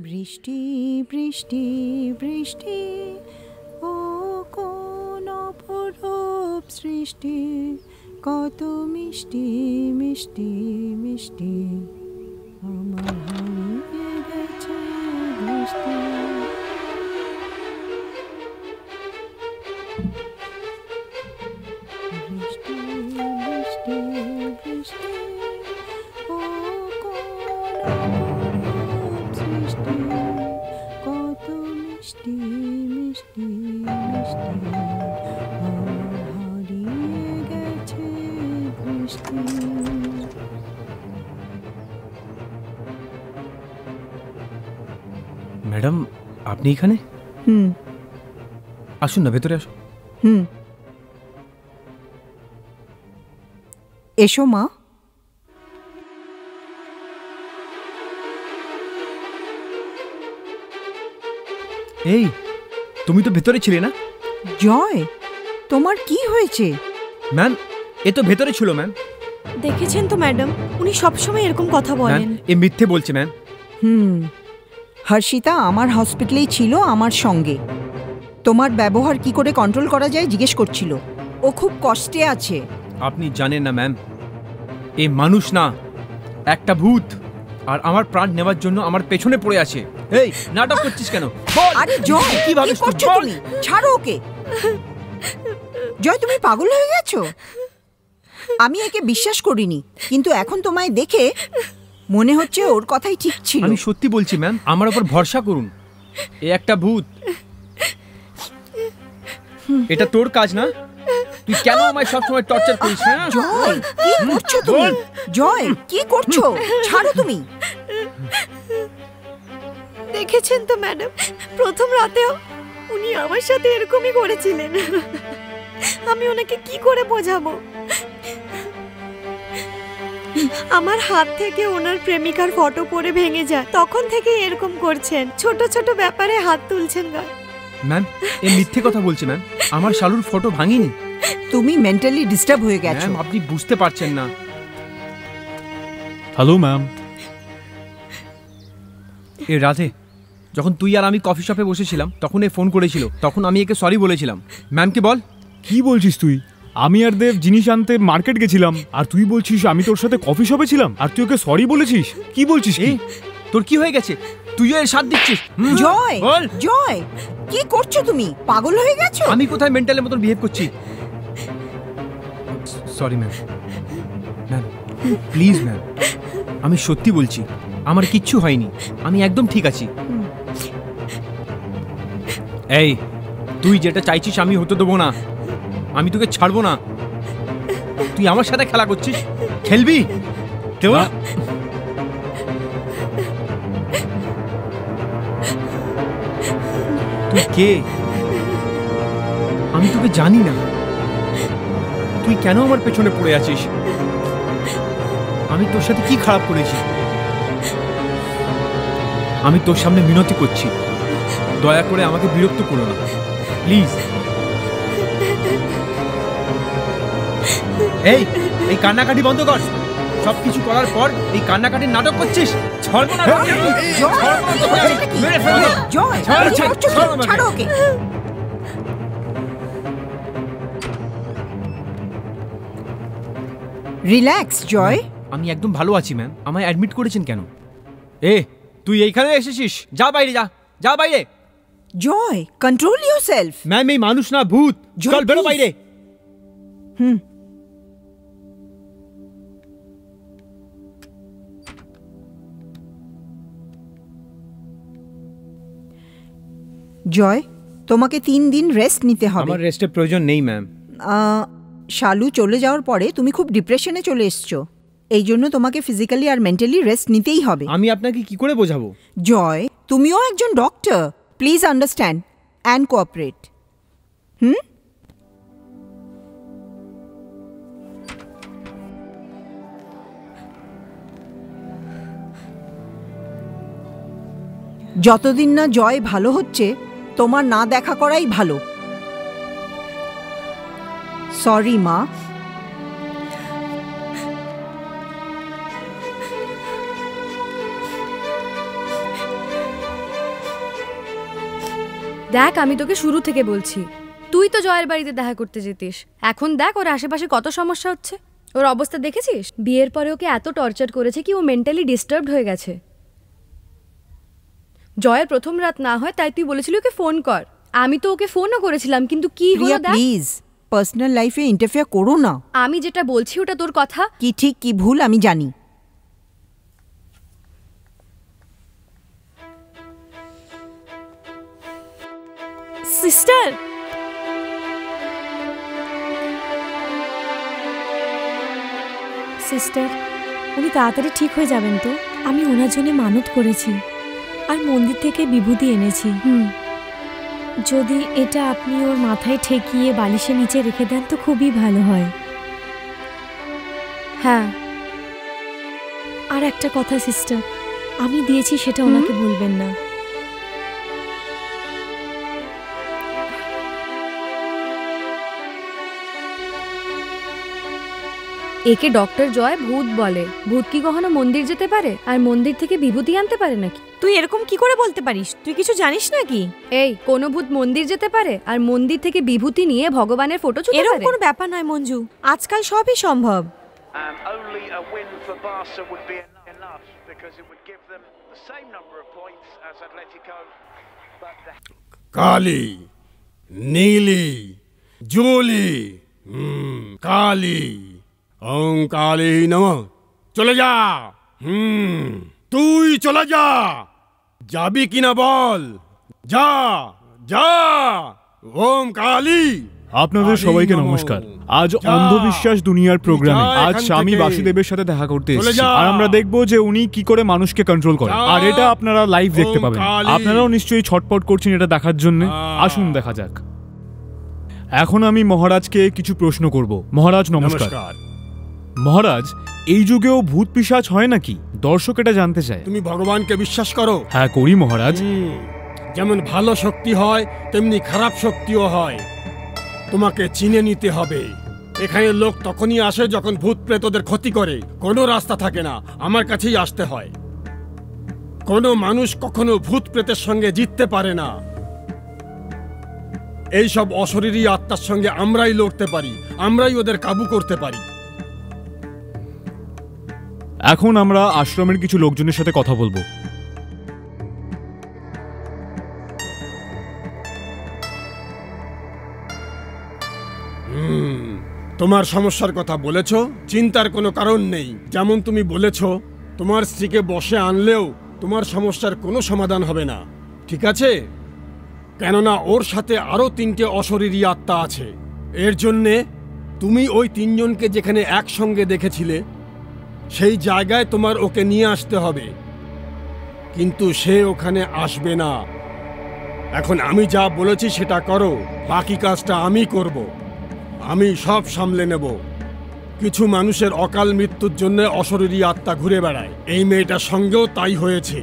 বৃষ্টি বৃষ্টি বৃষ্টি ও কোন অপরূপ সৃষ্টি, কত মিষ্টি মিষ্টি মিষ্টি আমার হারিয়ে গেছে বৃষ্টি। বৃষ্টি বৃষ্টি বৃষ্টি ও কোন অপরূপ সৃষ্টি, কত মিষ্টি মিষ্টি মিষ্টি আমার হারিয়ে গেছে বৃষ্টি। ম্যাডাম, আপনি এখানে? আসুন না, ভেতরে আসুন। এসো মা। এই, তুমি তো ভেতরে ছিলে না? জয়, তোমার কি হয়েছে? ম্যাম, এ তো ভেতরে ছিল ম্যাম। দেখেছেন তো ম্যাডাম, উনি সবসময় এরকম কথা বলেন। এ মিথ্যে বলছে ম্যাম। হর্ষিতা আমার হসপিটালেই ছিল আমার সঙ্গে। তোমার ব্যবহার কি করে কন্ট্রোল করা যায় জিজ্ঞেস করছিল। ও খুব কষ্টে আছে। আপনি জানেন না ম্যাম, এ মানুষ না, একটা ভূত, আর আমার প্রাণ নেওয়ার জন্য আমার পেছনে পড়ে আছে। এই, নাটক করছিস কেন? আরে জয়, কি করছো তুমি? ছাড়ো ওকে। জয়, তুমি পাগল হয়ে গেছো? আমি একে বিশ্বাস করিনি, কিন্তু এখন তোমায় দেখে মনে হচ্ছে ওর কথাই ঠিক ছিল। আমি সত্যি বলছি ম্যাম, আমার উপর ভরসা করুন। এ একটা ভূত। এটা তোর কাজ না? তুই কেন আমায় সবসময় টর্চার করিস? জয়, কি করছো তুমি? জয়, কি করছো? ছাড়ো তুমি। দেখেছেন তো ম্যাডাম, প্রথম রাতেও উনি আমার সাথে এরকমই করেছিলেন। আমি ওনাকে কি করে বোঝাবো? আমার হাত থেকে ওনার প্রেমিকার ফটো পড়ে ভেঙে যায়, তখন থেকে এরকম করছেন। ছোট ছোট ব্যাপারে হাত তুলছেন গায়ে। ম্যাম, এ মিথ্যে কথা বলছে ম্যাম। আমার শালুর ফটো ভাঙিনি। তুমি মেন্টালি ডিস্টার্ব হয়ে গেছো। ম্যাম, আপনি বুঝতে পারছেন না। Hello ma'am. এ রাধে, যখন তুই আর আমি কফি শপে বসেছিলাম তখন এ ফোন করেছিল, তখন আমি একে সরি বলেছিলাম। ম্যামকে বল। কি বলছিস তুই? আমি আর দেব জিনিস আনতে মার্কেট গেছিলাম, আর তুই বলছিস আমি তোর সাথে কফি শপে ছিলাম আর তুই ওকে সরি বলেছিস? কি বলছিস? তোর কি হয়ে গেছে? তুইও এর সাথ দিচ্ছিস? জয়, জয়, কি করছো তুমি? পাগল হয়ে গেছো? আমি কোথায় মেন্টালের মতন বিহেভ করছি? Sorry ma'am. Ma'am, please ma'am, আমি সত্যি বলছি, আমার কিচ্ছু হয়নি, আমি একদম ঠিক আছি। এই, তুই যেটা চাইছিস আমি হতে দেবো না। আমি তোকে ছাড়বো না। তুই আমার সাথে খেলা করছিস? খেলবি? তুই কে? আমি তোকে জানি না। তুই কেন আমার পেছনে পড়ে আছিস? আমি তোর সাথে কি খারাপ করেছি? আমি তোর সামনে মিনতি করছি, দয়া করে আমাকে বিরক্ত করো না প্লিজ। এই, এই কান্নাকাটি বন্ধ কর। সবকিছু করার পর এই কান্নাকাটির নাটক করছিস? ছাড়বো না। রিল্যাক্স জয়। আমি একদম ভালো আছি ম্যাম। আমায় অ্যাডমিট করেছেন কেন? তুই এইখানে এসেছিস? যা বাইরে, যা যা বাইরে। জয়, কন্ট্রোল ইয়োরসেলফ। ম্যাম, এই মানুষ না, ভূত। চল বেরো বাইরে। জয়, তোমাকে 3 দিন রেস্ট নিতে হবে। আমার রেস্টের প্রয়োজন নেই ম্যাম। শালু চলে যাওয়ার পরে তুমি খুব ডিপ্রেশনে চলে এসছো, এই জন্য তোমাকে ফিজিক্যালি আর মেন্টালি রেস্ট নিতেই হবে। আমি আপনাকে কি করে বোঝাবো? জয়, তুমিও একজন doctor, please understand and cooperate. যতদিন না জয় ভালো হচ্ছে তোমার না দেখা করাই ভালো। সরি মা। দেখ আমি তোকে শুরু থেকে বলছি, তুই তো জয়ের বাড়িতে দেখা করতে যেতিস, এখন দেখ ওর আশেপাশে কত সমস্যা হচ্ছে। ওর অবস্থা দেখেছিস? বিয়ের পরে ওকে এত টর্চার করেছে কি ও মেন্টালি ডিস্টার্বড হয়ে গেছে। জয়ের প্রথম রাত না হয় তাই তুই বলেছিলি ওকে ফোন কর, আমি তো ওকে ফোনও করেছিলাম, কিন্তু কি হলো দেখ। প্লিজ পার্সোনাল লাইফে ইন্টারফেয়ার করো না। আমি যেটা বলছি ওটা তোর কথা। কি ঠিক কি ভুল আমি জানি। সিস্টার, সিস্টার উনি তাড়াতাড়ি ঠিক হয়ে যাবেন তো? আমি ওনার জন্য মানত করেছি আর মন্দির থেকে বিভূতি এনেছি। যদি এটা আপনি ওর মাথায় ঠেকিয়ে বালিশের নিচে রেখে দেন তো খুবই ভালো হয়। হ্যাঁ, আর একটা কথা সিস্টার, আমি দিয়েছি সেটা ওনাকে বলবেন না। একে ডক্টর জয় ভূত বলে। ভূত কি কখনো মন্দির যেতে পারে আর মন্দির থেকে বিভূতি আনতে পারে নাকি? তুই এরকম কি করে বলতে পারিস? তুই কিছু জানিস নাকি? এই কোনো ভূত মন্দির যেতে পারে আর মন্দির থেকে বিভূতি নিয়ে ভগবানের ফটো ছুঁতে পারে? এরকম কোনো ব্যাপার নয় মঞ্জু, আজকাল সবই সম্ভব। কালী, নীলি, জুলি, কালী, ওং কালী নমঃ। চলে যা। তুই চলে যা। যাবি কিনা বল? যা যা। ওং কালী। আপনাদের সবাইকে নমস্কার। আজ অন্ধবিশ্বাস দুনিয়ার প্রোগ্রামে আজ স্বামী বাসুদেবের সাথে দেখা করতে এসেছি আর আমরা দেখব যে উনি কি করে মানুষকে কন্ট্রোল করেন, আর এটা আপনারা লাইভ দেখতে পাবেন। আপনারাও নিশ্চয়ই ছটপট করছেন এটা দেখার জন্য। আসুন দেখা যাক। এখন আমি মহারাজকে কিছু প্রশ্ন করব। মহারাজ নমস্কার। মহারাজ, এই যুগেও ভূত পিশাচ হয় নাকি? দর্শক এটা জানতে চায়। তুমি ভগবানকে বিশ্বাস করো? হ্যাঁ করি মহারাজ। যেমন ভালো শক্তি হয় তেমনি খারাপ শক্তিও হয়, তোমাকে চিনে নিতে হবে। এখানে লোক তখনই আসে যখন ভূত প্রেতদের ক্ষতি করে। কোনো রাস্তা থাকে না, আমার কাছেই আসতে হয়। কোনো মানুষ কখনো ভূত প্রেতের সঙ্গে জিততে পারে না। এই সব অশরীরী আত্মার সঙ্গে আমরাই লড়তে পারি, আমরাই ওদের কাবু করতে পারি। এখন আমরা আশ্রমের কিছু লোকজনের সাথে কথা বলবো। তোমার সমস্যার কথা বলেছো, চিন্তার কোনো কারণ নেই। যেমন তুমি বলেছো, তোমার স্ত্রীকে বশে আনলেও তোমার সমস্যার কোনো সমাধান হবে না, ঠিক আছে? কেননা ওর সাথে আরো 3টে অশরীরী আত্মা আছে। এর জন্যে তুমি ওই 3 জনকে যেখানে একসঙ্গে দেখেছিলে সেই জায়গায় তোমার ওকে নিয়ে আসতে হবে, কিন্তু সে ওখানে আসবে না। এখন আমি যা বলেছি সেটা করো, বাকি কাজটা আমি করব। আমি সব সামলে নেব। কিছু মানুষের অকাল মৃত্যুর জন্য অশরীরী আত্মা ঘুরে বেড়ায়। এই মেয়েটার সঙ্গেও তাই হয়েছে।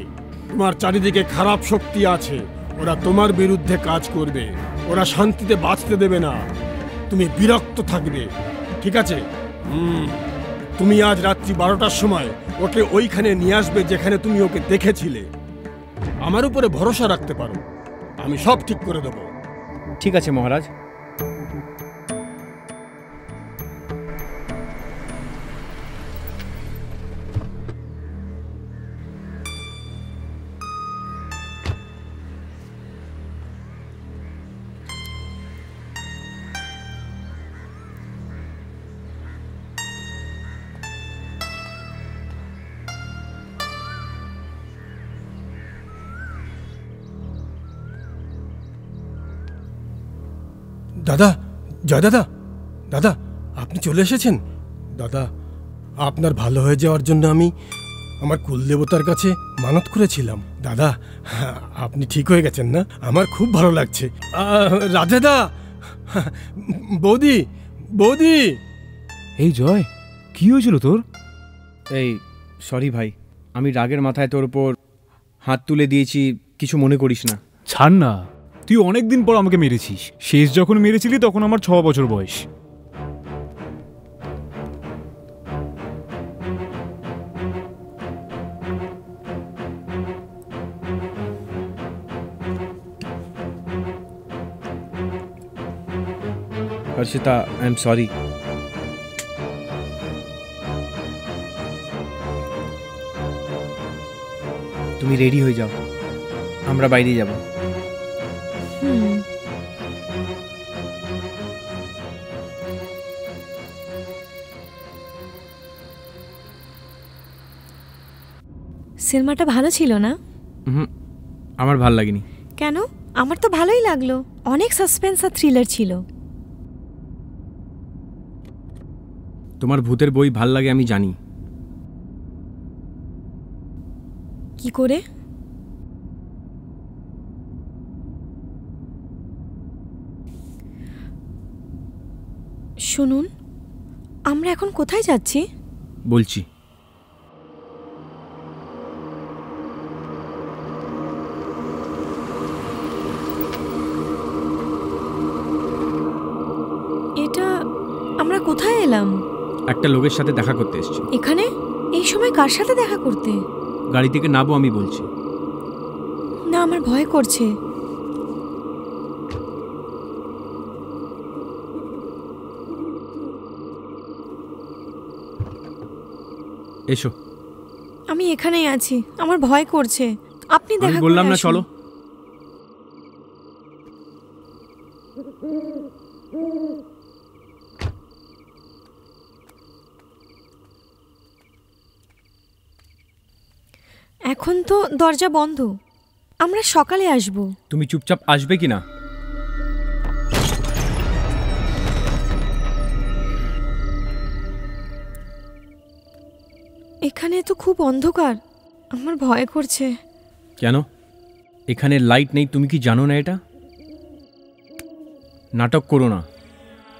তোমার চারিদিকে খারাপ শক্তি আছে, ওরা তোমার বিরুদ্ধে কাজ করবে। ওরা শান্তিতে বাঁচতে দেবে না, তুমি বিরক্ত থাকবে, ঠিক আছে? তুমি আজ রাত্রি 12টার সময় ওকে ওইখানে নিয়ে আসবে যেখানে তুমি ওকে দেখেছিলে। আমার উপরে ভরসা রাখতে পারো, আমি সব ঠিক করে দেব। ঠিক আছে মহারাজ। দাদা, জয় দাদা, দাদা আপনি চলে এসেছেন। দাদা, আপনার ভালো হয়ে যাওয়ার জন্য আমি আমার কুলদেবতার কাছে মানত করেছিলাম। দাদা, আপনি ঠিক হয়ে গেছেন না? আমার খুব ভালো লাগছে। রাধেদা, বৌদি, বৌদি। এই জয়, কি হয়েছিল তোর? এই সরি ভাই, আমি রাগের মাথায় তোর উপর হাত তুলে দিয়েছি, কিছু মনে করিস না। ছাড় না, তুই অনেকদিন পর আমাকে মেরেছিস। শেষ যখন মেরেছিলি তখন আমার 6 বছর বয়স। Harshitha, I am sorry. তুমি রেডি হয়ে যাও, আমরা বাইরে যাব। সিনেমাটা ভালো ছিল না? আমার ভালো লাগেনি। কেন? আমার তো ভালোই লাগলো, অনেক সাসপেন্স আর থ্রিলার ছিল। তোমার ভূতের বই ভাল লাগে আমি জানি। কি করে? শুনুন, আমরা এখন কোথায় যাচ্ছি? বলছি। এটা আমরা কোথায় এলাম? একটা লোকের সাথে দেখা করতে এসেছি। এখানে এই সময় কার সাথে দেখা করতে? গাড়ি থেকে নামো, আমি বলছি। না, আমার ভয় করছে। এসো। আমি এখানেই আছি, আমার ভয় করছে। আপনি দেখা আমি বললাম না চলো। এখন তো দরজা বন্ধ, আমরা সকালে আসব। তুমি চুপচাপ আসবে কি না? এখানে তো খুব অন্ধকার, আমার ভয় করছে। কেন? এখানে লাইট নেই, তুমি কি জানো না এটা? নাটক করো না,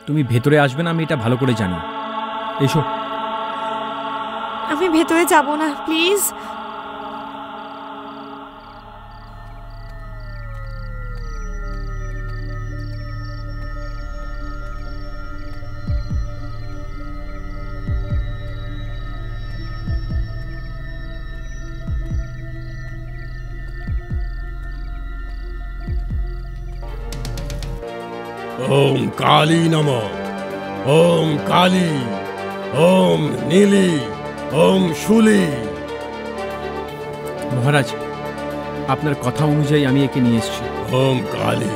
তুমি ভেতরে আসবে না, আমি এটা ভালো করে জানি। এসো। আমি ভেতরে যাব না, প্লিজ। ओम काली नमः, ओम काली, ओम नीली, ओम शूली। মহারাজ, আপনার কথা অনুযায়ী আমি একে নিয়ে এসেছি। ओम काली,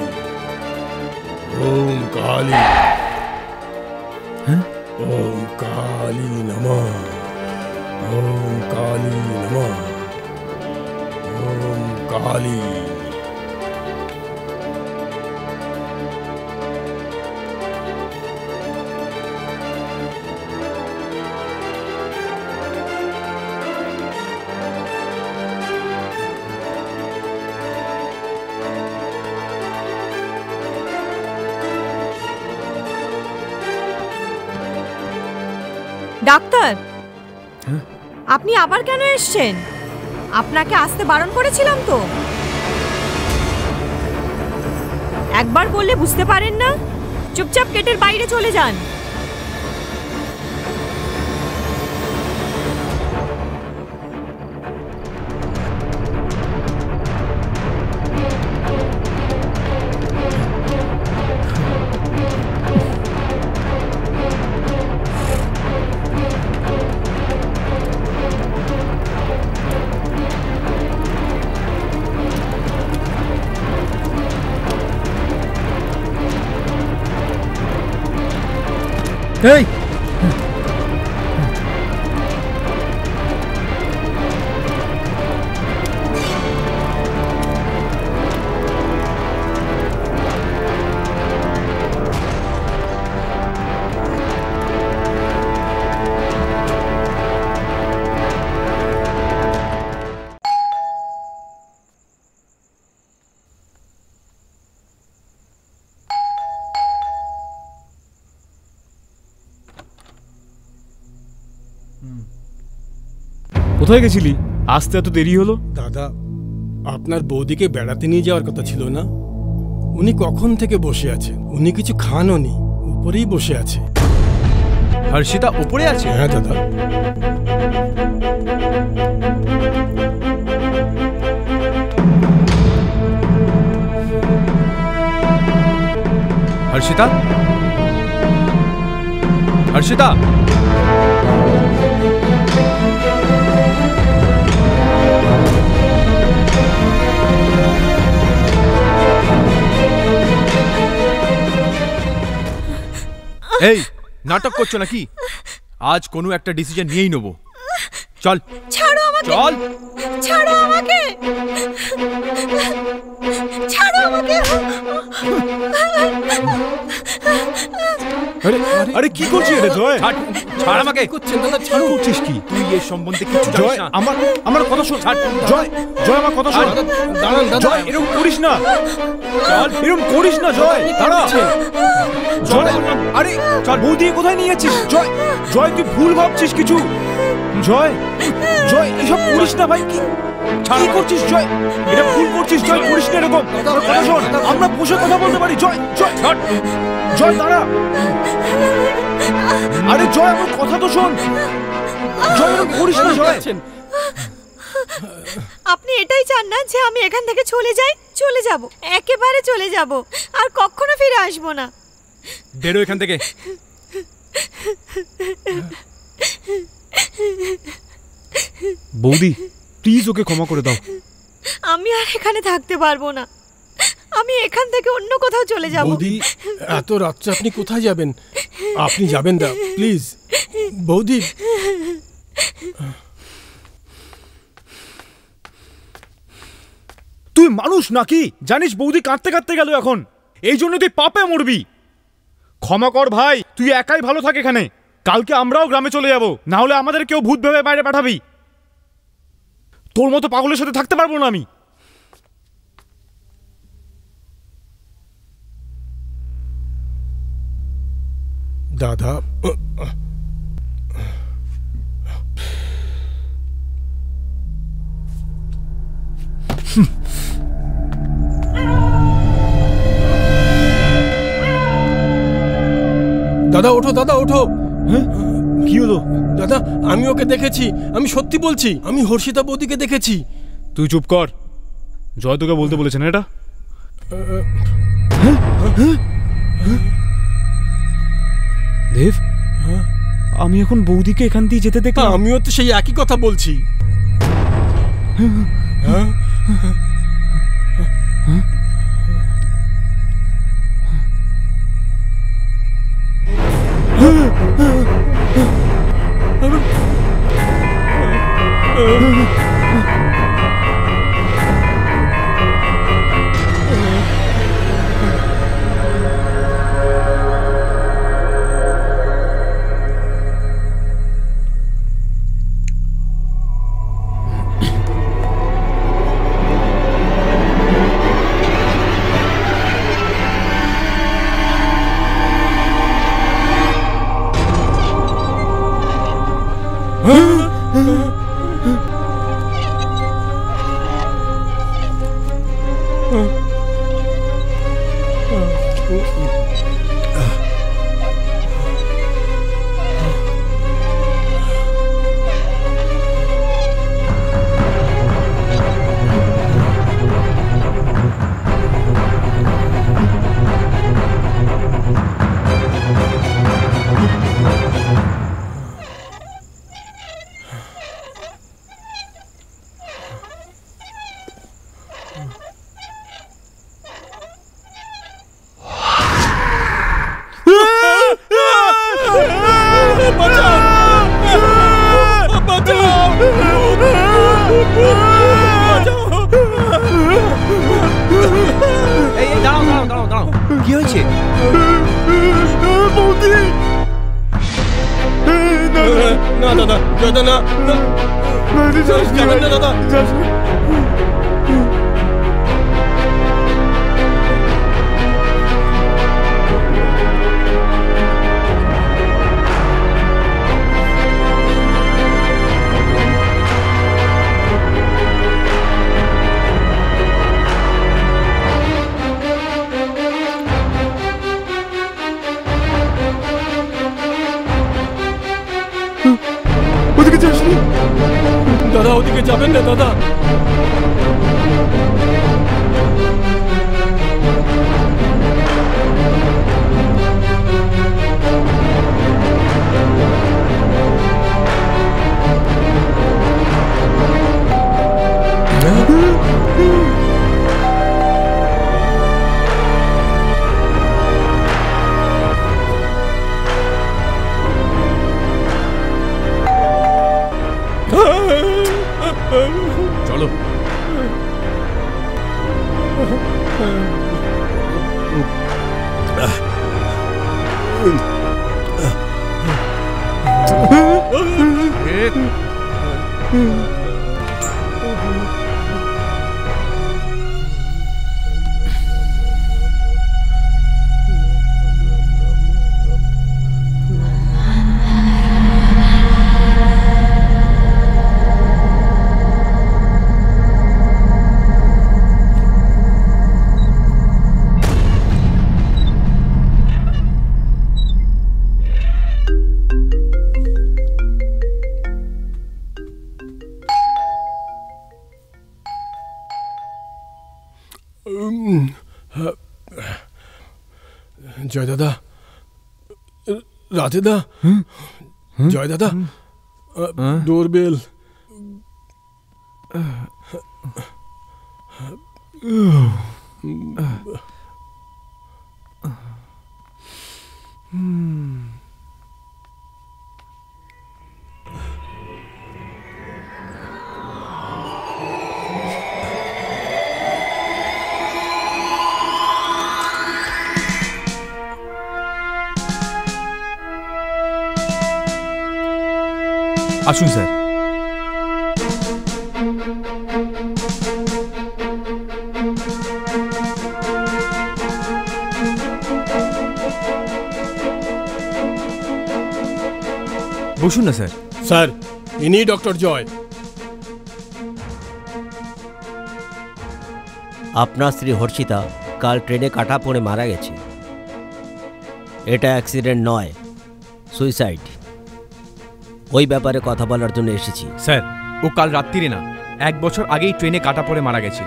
ओम काली, ओम काली नमः, ओम काली नमः, ओम काली। ডাক্তার, আপনি আবার কেন এসেছেন? আপনাকে আসতে বারণ করেছিলাম তো। একবার বললে বুঝতে পারেন না? চুপচাপ গেটের বাইরে চলে যান। এই কোথায় গেছিলি? আসতে এত দেরি হলো? দাদা, আপনার বৌদিকে বেড়াতে নিয়ে যাওয়ার কথা ছিল না? উনি কখন থেকে বসে আছেন, উনি কিছু খানও নি, উপরেই বসে আছে। হর্ষিতা উপরে আছে? হ্যাঁ দাদা। হর্ষিতা, হর্ষিতা, এই নাটক করছো নাকি? আজ কোনো একটা ডিসিশন নিয়েই নেবো। চল ছাড়ো আমাকে, চল ছাড়ো আমাকে, ছাড়ো আমাকে। আরে আরে কি করছিস রে জয়? ছাড় আমাকে। করছেন দাদা, ছাড়। করছিস কি তুই এর সম্বন্ধে কিছু জানিস জয়? না। আমার কথা শোন। জয় জয় আমার কথা শোন। দাঁড়ান দাদা, জয় এরকম করিস না। চল এরকম করিস না জয়, দাঁড়া। জয় আরে চল, বৌদি কোথায় নিয়ে যাচ্ছিস? জয় জয় তুই ভুল ভাবছিস কিছু। জয় জয় এসব করিস না ভাই। কি করছিস জয়? এটা ভুল করছিস জয়, করিস না এরকম। কথা শোন, আমরা বসে কথা বলতে পারি। জয় জয় জয় দাঁড়া। আরে জয় আমার কথা তো শোন। জয় এরকম করিস না জয়। আপনি এটাই চান না যে আমি এখান থেকে চলে যাই? চলে যাব, একেবারে চলে যাব, আর কখনো ফিরে আসবো না। বেরো এখান থেকে। বৌদি প্লিজ ওকে ক্ষমা করে দাও। আমি আর এখানে থাকতে পারবো না, আমি এখান থেকে অন্য কোথাও চলে যাব। বৌদি এত রাত্রে আপনি কোথায় যাবেন? আপনি যাবেন না প্লিজ বৌদি। তুই মানুষ নাকি? জানিস বৌদি কাঁদতে কাঁদতে গেল এখন, এই জন্য তুই পাপে মরবি। ক্ষমা কর ভাই, তুই একাই ভালো থাক এখানে। কালকে আমরাও গ্রামে চলে যাব, না হলে আমাদের কেউ ভূত ভেবে বাইরে পাঠাবি। তোর মতো পাগলের সাথে থাকতে পারবো না আমি। দাদা দাদা ওঠো, দাদা ওঠো। কি হলো? দাদা আমি ওকে দেখেছি, আমি সত্যি বলছি, আমি হর্ষিতা বৌদিকে দেখেছি। তুই চুপ কর, জয় তোকে বলতে বলেছে না এটা? দেব, আমি এখন বৌদিকে এখান দিয়ে যেতে দেখলাম। আমিও তো সেই একই কথা বলছি। কি হয়েছে? না দাদা, দাদা না, যাবেন না দাদা। ওদিকে যাস না দাদা, ওদিকে যাবেন না দাদা। চলো। জয় দাদা, রাধে দা, জয় দাদা, ডোরবেল। আসুন স্যার। বসুন না স্যার। স্যার, ইনি ডক্টর জয়। আপনার স্ত্রী হর্ষিতা কাল ট্রেনে কাটা পড়ে মারা গেছে। এটা অ্যাক্সিডেন্ট নয়, সুইসাইড। ওই ব্যাপারে কথা বলার জন্য এসেছি। স্যার, ও কাল রাত্রিরে না, 1 বছর আগেই ট্রেনে কাটা পড়ে মারা গেছে।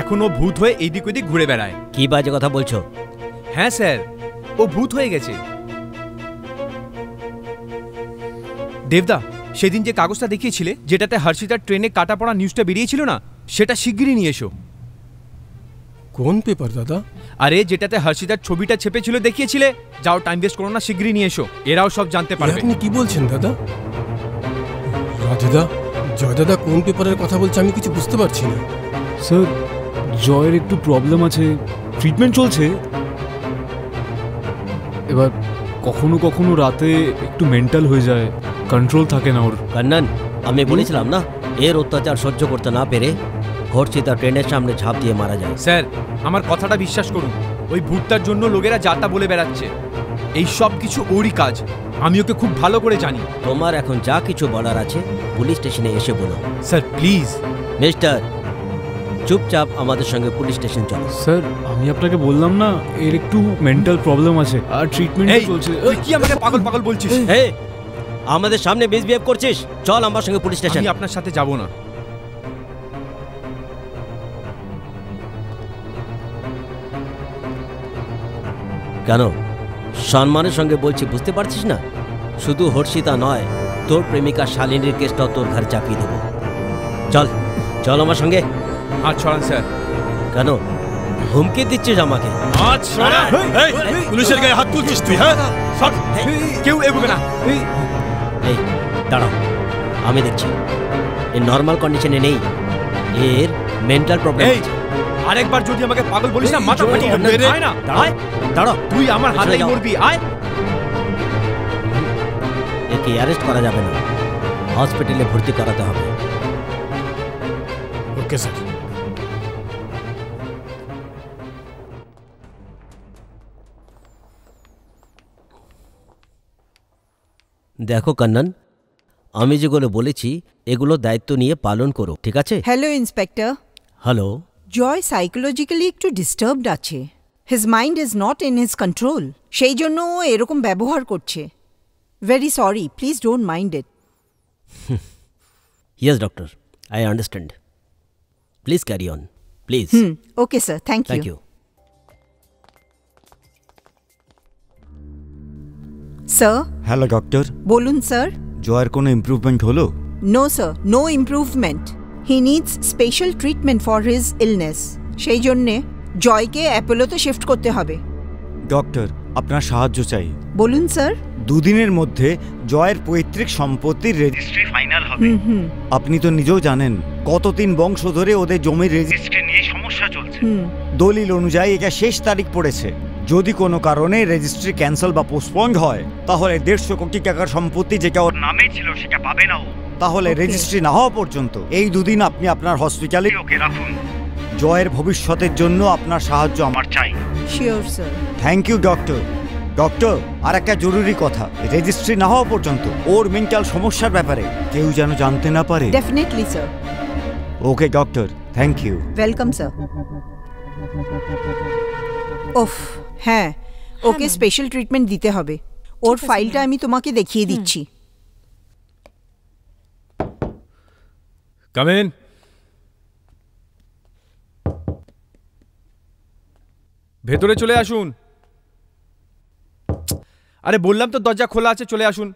এখনো ভূত হয়ে এইদিক ওইদিক ঘুরে বেড়ায়। কি বাজে কথা বলছো? হ্যাঁ স্যার, ও ভূত হয়ে গেছে। দেবদা, সেদিন যে কাগজটা দেখিয়েছিলে, যেটাতে হর্ষিতার ট্রেনে কাটা পড়া নিউজটা বেরিয়েছিল না, সেটা শিগগিরই নিয়ে এসো। কোন পেপার দাদা? আরে যেটাতে হর্ষিতার ছবিটা ছেপেছিল দেখিয়েছিলে। যাও, টাইম ওয়েস্ট করো না, শিগগিরই নিয়ে এসো, এরাও সব জানতে পারবে। আপনি কি বলছেন দাদা? রাধেদা, জয় দাদা কোন পেপারের কথা বলছে আমি কিছু বুঝতে পারছি না। স্যার, জয়ের একটু প্রবলেম আছে, ট্রিটমেন্ট চলছে। এবার কখনো কখনো রাতে একটু মেন্টাল হয়ে যায়, কন্ট্রোল থাকে না ওর। কান্নান, আমি বলেছিলাম না, এর অত্যাচার সহ্য করতে না পেরে হর্ষিতা ট্রেনের সামনে ঝাঁপ দিয়ে মারা যায়। স্যার, আমার কথাটা বিশ্বাস করুন, ওই ভূতটার জন্য লোকেরা যাতা বলে বেড়াচ্ছে। এই সব কিছু ওরই কাজ, আমি ওকে খুব ভালো করে জানি। তোমার এখন যা কিছু বলার আছে পুলিশ স্টেশনে এসে বলো। Sir please. মিস্টার, চুপচাপ আমাদের সঙ্গে পুলিশ স্টেশন চলো। স্যার, আমি আপনাকে বললাম না, এর একটু মেন্টাল প্রবলেম আছে আর ট্রিটমেন্ট চলছে। তুই কি আমাকে পাগল পাগল বলছিস? হে, আমাদের সামনে মিসবিহেভ করছিস? চল আমার সঙ্গে পুলিশ স্টেশন। আমি আপনার সাথে যাব না। কেন? সম্মানের সঙ্গে বলছি, বুঝতে পারছিস না? শুধু হর্ষিতা নয়, তোর প্রেমিকা শালিনীর কেসটাও তোর ঘরে চাপিয়ে দেবো। চল চল আমার সঙ্গে। হাত ছড়ান স্যার। কেন হুমকি দিচ্ছিস আমাকে? হাত ছড়া। পুলিশের গায়ে হাত তুলছিস তুই? হ্যাঁ, কেউ এগোবে না। এই দাঁড়াও, আমি দেখছি এ নর্মাল কন্ডিশনে নেই, এর মেন্টাল প্রবলেম আছে। আরেকবার যদি আমাকে পাগল বলিস না, মাথা ফাটিয়ে দেব। আয় না, আয়। দাঁড়াও, তুই আমার হাতেই মরবি। আয়। একে অ্যারেস্ট করা যাবে না, হসপিটালে ভর্তি করাতে হবে। Okay sir. দেখো কান্নান, আমি যেগুলো বলেছি এগুলো দায়িত্ব নিয়ে পালন করো, ঠিক আছে? Hello inspector. Hello. Joy psychologically একটু ডিস্টার্বড আছে। His mind is not in his control, সেই জন্য ও এরকম ব্যবহার করছে। Very sorry, please don't mind it. Yes doctor, I understand. Please carry on, please. Okay sir, thank you. Sir. Hello doctor. বলুন sir. জয়ের কোনো ইমপ্রুভমেন্ট হলো? No sir, no improvement. He needs special treatment for his illness. সেই জন্যে জয়কে অ্যাপোলোতে shift করতে হবে। Doctor, আপনার সাহায্য চাই। বলুন স্যার। দুদিনের মধ্যে জয়ের পৈতৃক সম্পত্তির রেজিস্ট্রি ফাইনাল হবে। আপনি তো নিজেও জানেন কত 3 বংশ ধরে ওদের জমির রেজিস্ট্রি নিয়ে সমস্যা চলছে। দলিল অনুযায়ী এটা শেষ তারিখ পড়েছে। যদি কোনো কারণে রেজিস্ট্রি ক্যান্সেল বা পোস্টপন্ড হয় তাহলে 150 কোটি টাকার সম্পত্তি যেটা ওর নামে ছিল সেটা পাবে না ও। তাহলে রেজিস্ট্রি না হওয়া পর্যন্ত এই দুদিন আপনি আপনার হসপিটালে ওকে রাখুন। জয়ের ভবিষ্যতের জন্য আপনার সাহায্য আমার চাই। Sure sir. Thank you doctor. Doctor, আর একটা জরুরি কথা, রেজিস্ট্রি না হওয়া পর্যন্ত ওর মেন্টাল সমস্যার ব্যাপারে কেউ যেন জানতে না পারে। Definitely sir. Okay doctor, thank you. Welcome sir. ওফ, হ্যাঁ, ওকে স্পেশাল ট্রিটমেন্ট দিতে হবে। ওর ফাইলটা আমি তোমাকে দেখিয়ে দিচ্ছি। Come in. ভেতরে চলে আসুন। আরে বললাম তো দরজা খোলা আছে, চলে আসুন।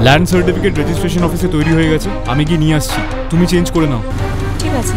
ল্যান্ড সার্টিফিকেট রেজিস্ট্রেশন অফিসে তৈরি হয়ে গেছে, আমি গিয়ে নিয়ে আসছি, তুমি চেঞ্জ করে নাও। ঠিক আছে।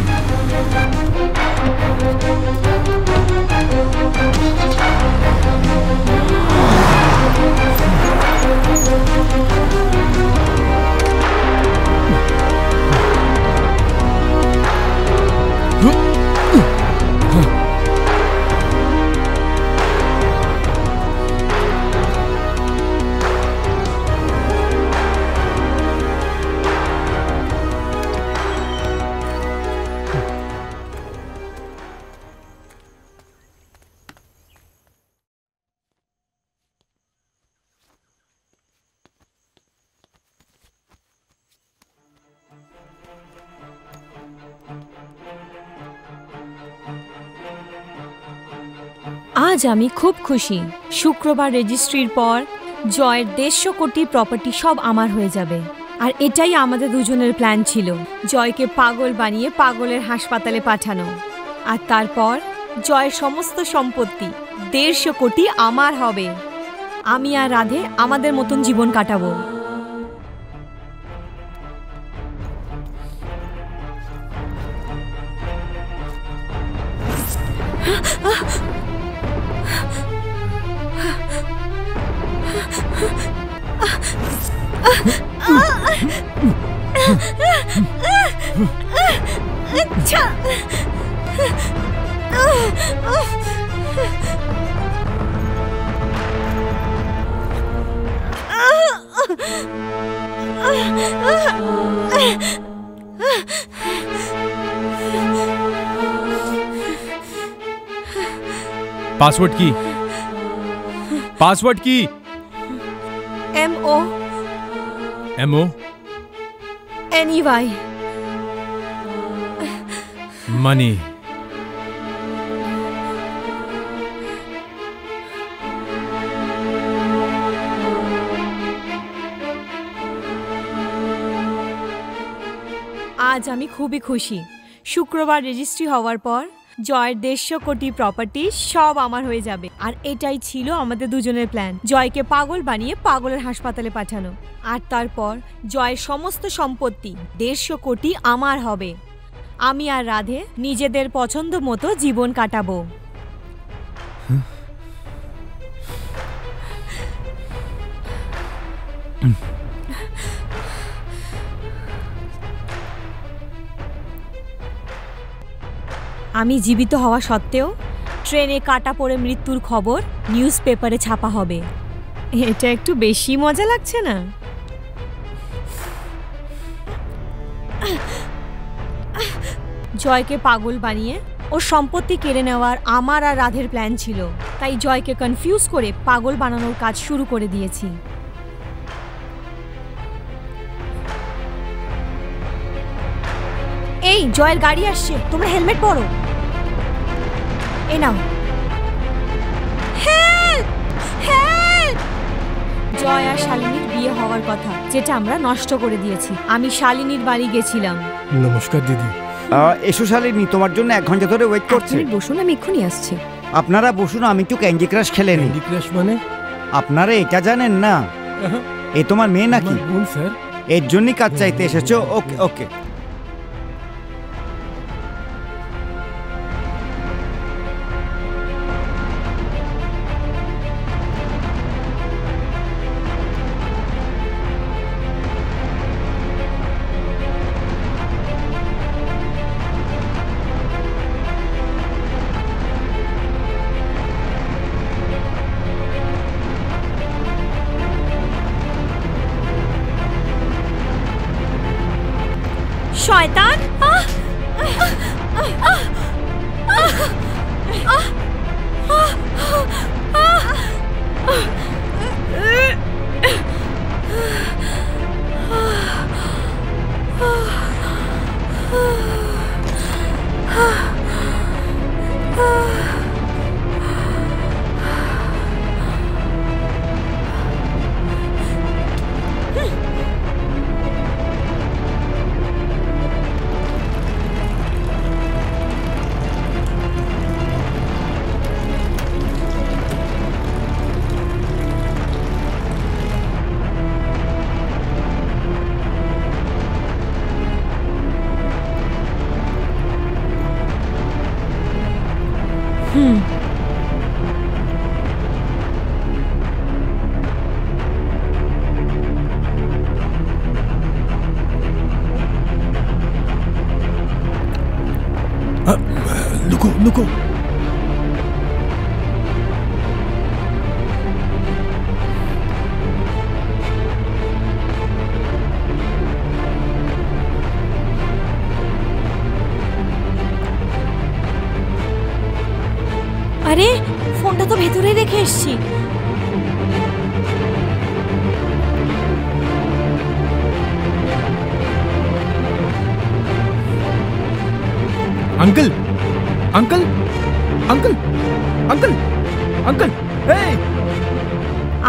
আজ আমি খুব খুশি। শুক্রবার রেজিস্ট্রির পর জয়ের 150 কোটি প্রপার্টি সব আমার হয়ে যাবে। আর এটাই আমাদের দুজনের প্ল্যান ছিল, জয়কে পাগল বানিয়ে পাগলের হাসপাতালে পাঠানো। আর তারপর জয়ের সমস্ত সম্পত্তি 150 কোটি আমার হবে। আমি আর রাধে আমাদের মতন জীবন কাটাবো। पासवर्ड की पासवर्ड की MO MO NEY मनी। আজ আমি খুবই খুশি। শুক্রবার রেজিস্ট্রি হওয়ার পর জয়ের 150 কোটি প্রপার্টি সব আমার হয়ে যাবে। আর এটাই ছিল আমাদের দুজনের প্ল্যান, জয়কে পাগল বানিয়ে পাগলের হাসপাতালে পাঠানো। আর তারপর জয়ের সমস্ত সম্পত্তি 150 কোটি আমার হবে। আমি আর রাধে নিজেদের পছন্দ মতো জীবন কাটাবো। আমি জীবিত হওয়া সত্ত্বেও ট্রেনে কাটা পড়ে মৃত্যুর খবর নিউজ পেপারে ছাপা হবে। এটা একটু বেশি মজা লাগছে না? জয়কে পাগল বানিয়ে ওর সম্পত্তি কেড়ে নেওয়ার আমার আর রাধের প্ল্যান ছিল, তাই জয়কে কনফিউজ করে পাগল বানানোর কাজ শুরু করে দিয়েছি। এই জয়ের গাড়ি আসছে, তোমরা হেলমেট পরো। এই নাও। Help help! জয় আর শালিনীর বিয়ে হওয়ার কথা, যেটা আমরা নষ্ট করে দিয়েছি। আমি শালিনীর বাড়ি গেছিলাম। নমস্কার দিদি। এসো শালিনী, তোমার জন্য 1 ঘন্টা ধরে ওয়েট করছি। বসুন, আমি এক্ষুনি আসছি। আপনারা বসুন, আমি একটু ক্যান্ডি ক্রাশ খেলে নিই। ক্যান্ডি ক্রাশ মানে? আপনারা এটা জানেন না? এ তোমার মেয়ে নাকি? বোন স্যার। এর জন্যই কাজ চাইতে এসেছো? ওকে ওকে। শয়তান! লুকো লুকো। আরে ফোনটা তো ভেতরে রেখে এসেছি। Uncle uncle uncle uncle uncle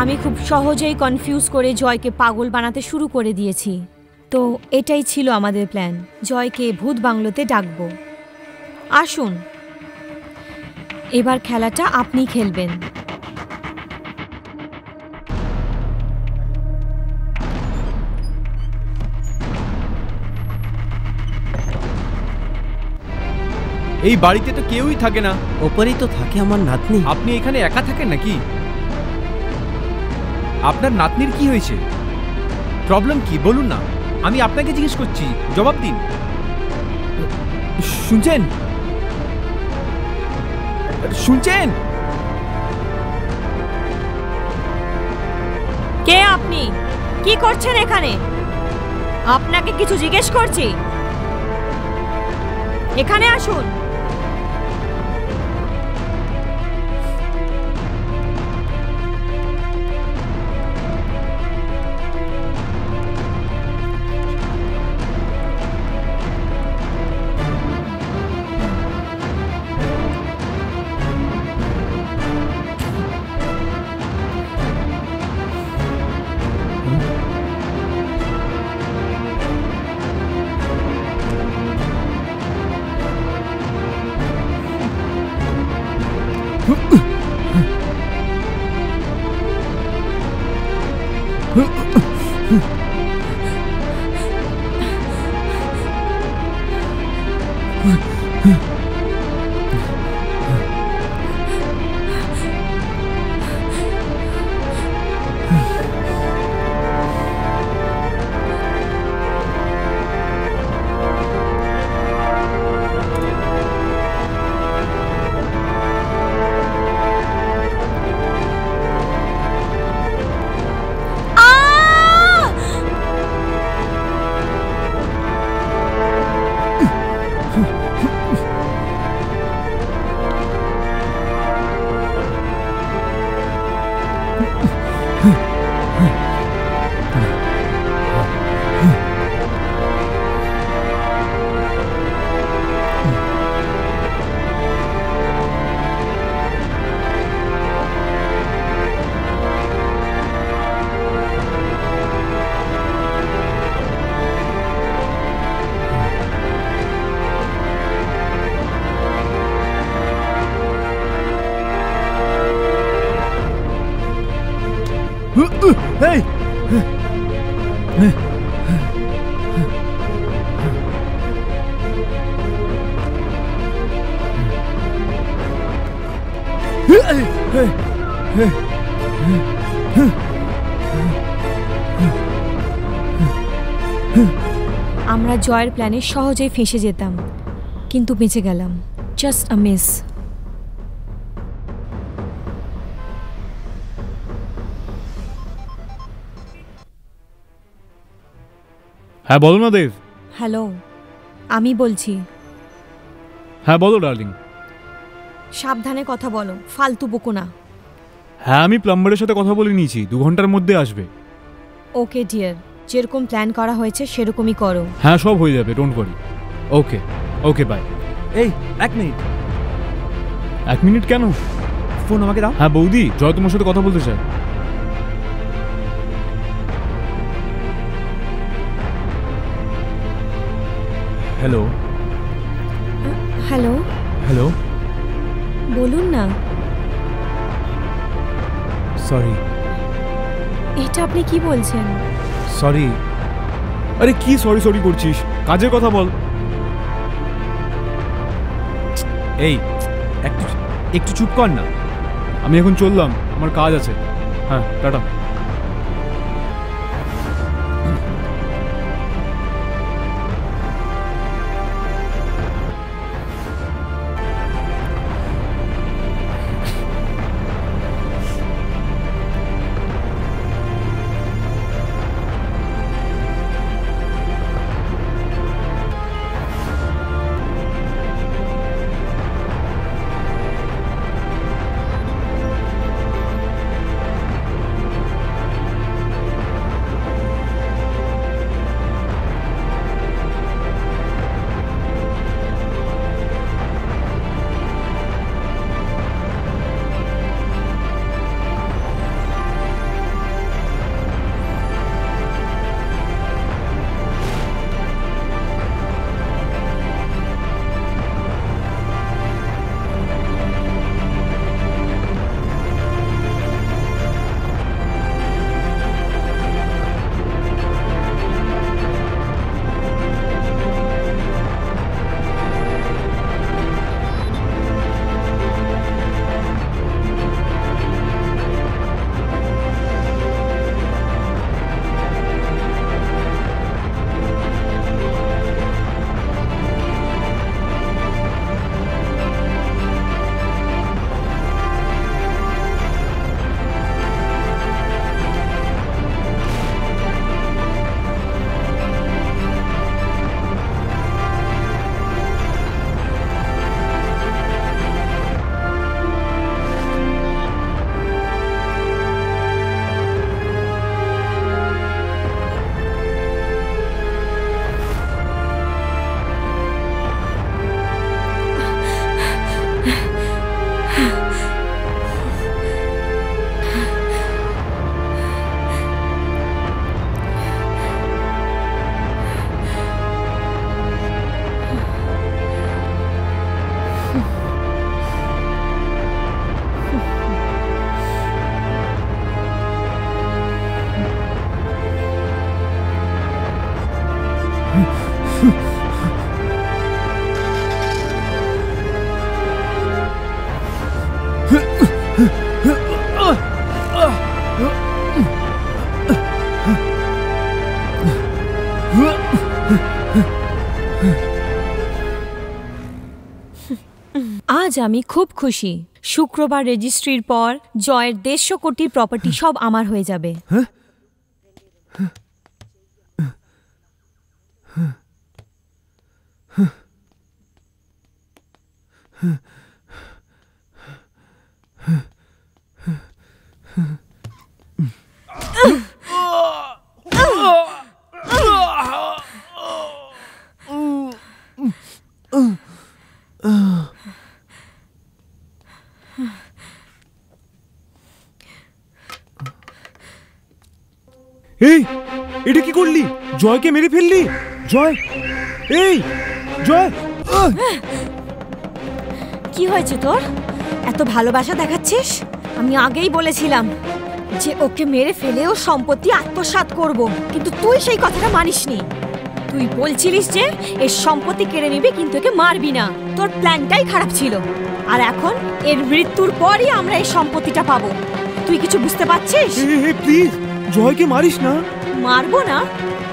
আমি খুব সহজেই কনফিউজ করে জয়কে পাগল বানাতে শুরু করে দিয়েছি। তো এটাই ছিল আমাদের প্ল্যান, জয়কে ভূত বাংলোতে ডাকবো। আসুন এবার খেলাটা আপনিই খেলবেন। এই বাড়িতে তো কেউই থাকে না। ওপরেই তো থাকে আমার নাতনি। আপনি এখানে একা থাকেন নাকি? আপনার নাতনির কি হয়েছে? প্রবলেম কি বলুন না, আমি আপনাকে জিজ্ঞেস করছি, জবাব দিন। শুনছেন? শুনছেন? কে আপনি? কি করছেন এখানে? আপনাকে কিছু জিজ্ঞেস করছি, এখানে আসুন। Hey! আমরা জয়ের প্ল্যানে সহজেই ফেঁসে যেতাম, কিন্তু বেঁচে গেলাম। জাস্ট আ মিস। হ্যাঁ বলো না দেব। হ্যালো, আমি বলছি। হ্যাঁ বলো ডার্লিং। সাবধানে কথা বলো, ফালতু বকো না। হ্যাঁ আমি প্লাম্বারের সাথে কথা বলে নিয়েছি, 2 ঘন্টার মধ্যে আসবে। ওকে ডিয়ার, যেরকম প্ল্যান করা হয়েছে সেরকমই করো। হ্যাঁ সব হয়ে যাবে, don't worry. Okay okay bye. এই 1 মিনিট। 1 মিনিট কেন? ফোন আমাকে দাও। হ্যাঁ বৌদি, জয় তোমার সাথে কথা বলতে চায়। হ্যালো হ্যালো হ্যালো, বলুন না। সরি। এটা আপনি কি বলছেন? সরি। আরে কি সরি সরি করছিস, কাজের কথা বল। এই একটু একটু চুপ কর না। আমি এখন চললাম, আমার কাজ আছে। হ্যাঁ টাটা। আজ আমি খুব খুশি। শুক্রবার রেজিস্ট্রির পর জয়ের 150 কোটির প্রপার্টি সব আমার হয়ে যাবে। এই এটা কি করলি? জয়কে মেরে ফেললি? জয়, এই জয়, কি হয়েছে তোর? এত ভালোবাসা দেখাচ্ছিস? আমি আগেই বলেছিলাম যে ওকে মেরে ফেলেও সম্পত্তি আত্মসাৎ করব, কিন্তু তুই সেই কথাটা মানিসনি। তুই বলছিলিস যে এর সম্পত্তি কেড়ে নিবি কিন্তু একে মারবি না। তোর প্ল্যানটাই খারাপ ছিল। আর এখন এর মৃত্যুর পরই আমরা এই সম্পত্তিটা পাবো। তুই কিছু বুঝতে পারছিস? প্লিজ জয়কে মারিস না। মারবো না?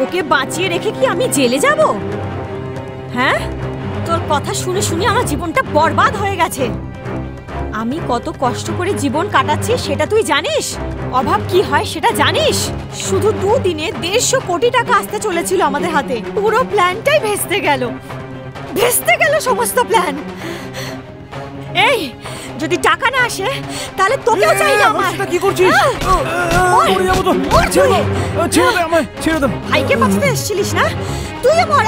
ওকে বাঁচিয়ে রেখে কি আমি জেলে যাব? হ্যাঁ, তোর কথা শুনে শুনে আমার জীবনটা বরবাদ হয়ে গেছে। আমি কত কষ্ট করে জীবন কাটাচ্ছি সেটা তুই জানিস? অভাব কি হয় সেটা জানিস? শুধু 2 দিনে 150 কোটি টাকা আসতে চলেছিল আমাদের হাতে। পুরো প্ল্যানটাই ভেস্তে গেল সমস্ত প্ল্যান। এই যদি টাকা না আসে তাহলে তোকেও চাই না আমার। কি করছিস? মরে যাবো তো। ছেড়ে দে আমায়, ছেড়ে দে। ভাইকে বাঁচাতে এসেছিলিস না? তুই মর।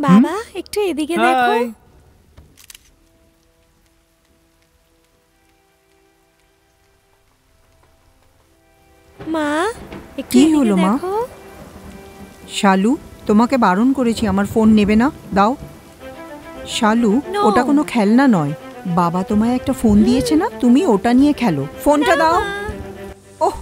বাবা একটু এদিকে দেখো। মা একটু কি এদিকে হলো মা? দেখো। শালু, তোমাকে বারণ করেছি আমার ফোন নেবে না, দাও। শালু, ওটা কোনো খেলনা নয়। বাবা তোমায় একটা ফোন দিয়েছে না, তুমি ওটা নিয়ে খেলো। ফোনটা দাও। ওহ,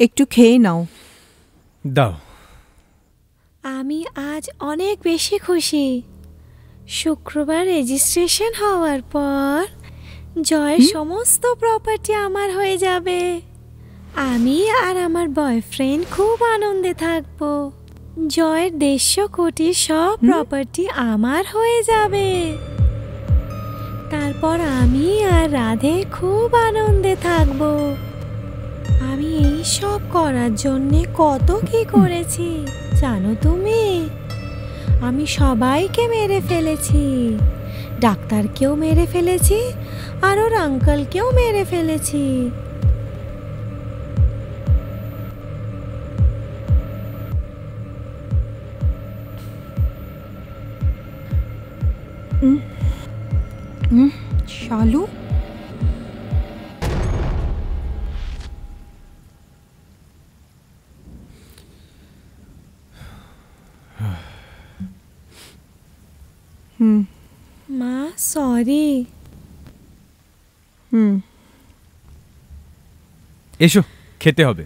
একটু খেয়ে নাও। দাও। আমি আজ অনেক বেশি খুশি। শুক্রবার রেজিস্ট্রেশন হওয়ার পর জয়ের সমস্ত প্রপার্টি আমার হয়ে যাবে। আমি আর আমার বয়ফ্রেন্ড খুব আনন্দে থাকব। জয়ের 150 কোটি সব প্রপার্টি আমার হয়ে যাবে। তারপর আমি আর রাধে খুব আনন্দে থাকব। আমি এই সব করার জন্যে কত কি করেছি জানো তুমি? আমি সবাইকে মেরে ফেলেছি, ডাক্তারকেও মেরে ফেলেছি, আর ওর আঙ্কেলকেও মেরে ফেলেছি। শালু, মা সরি। এসো, খেতে হবে।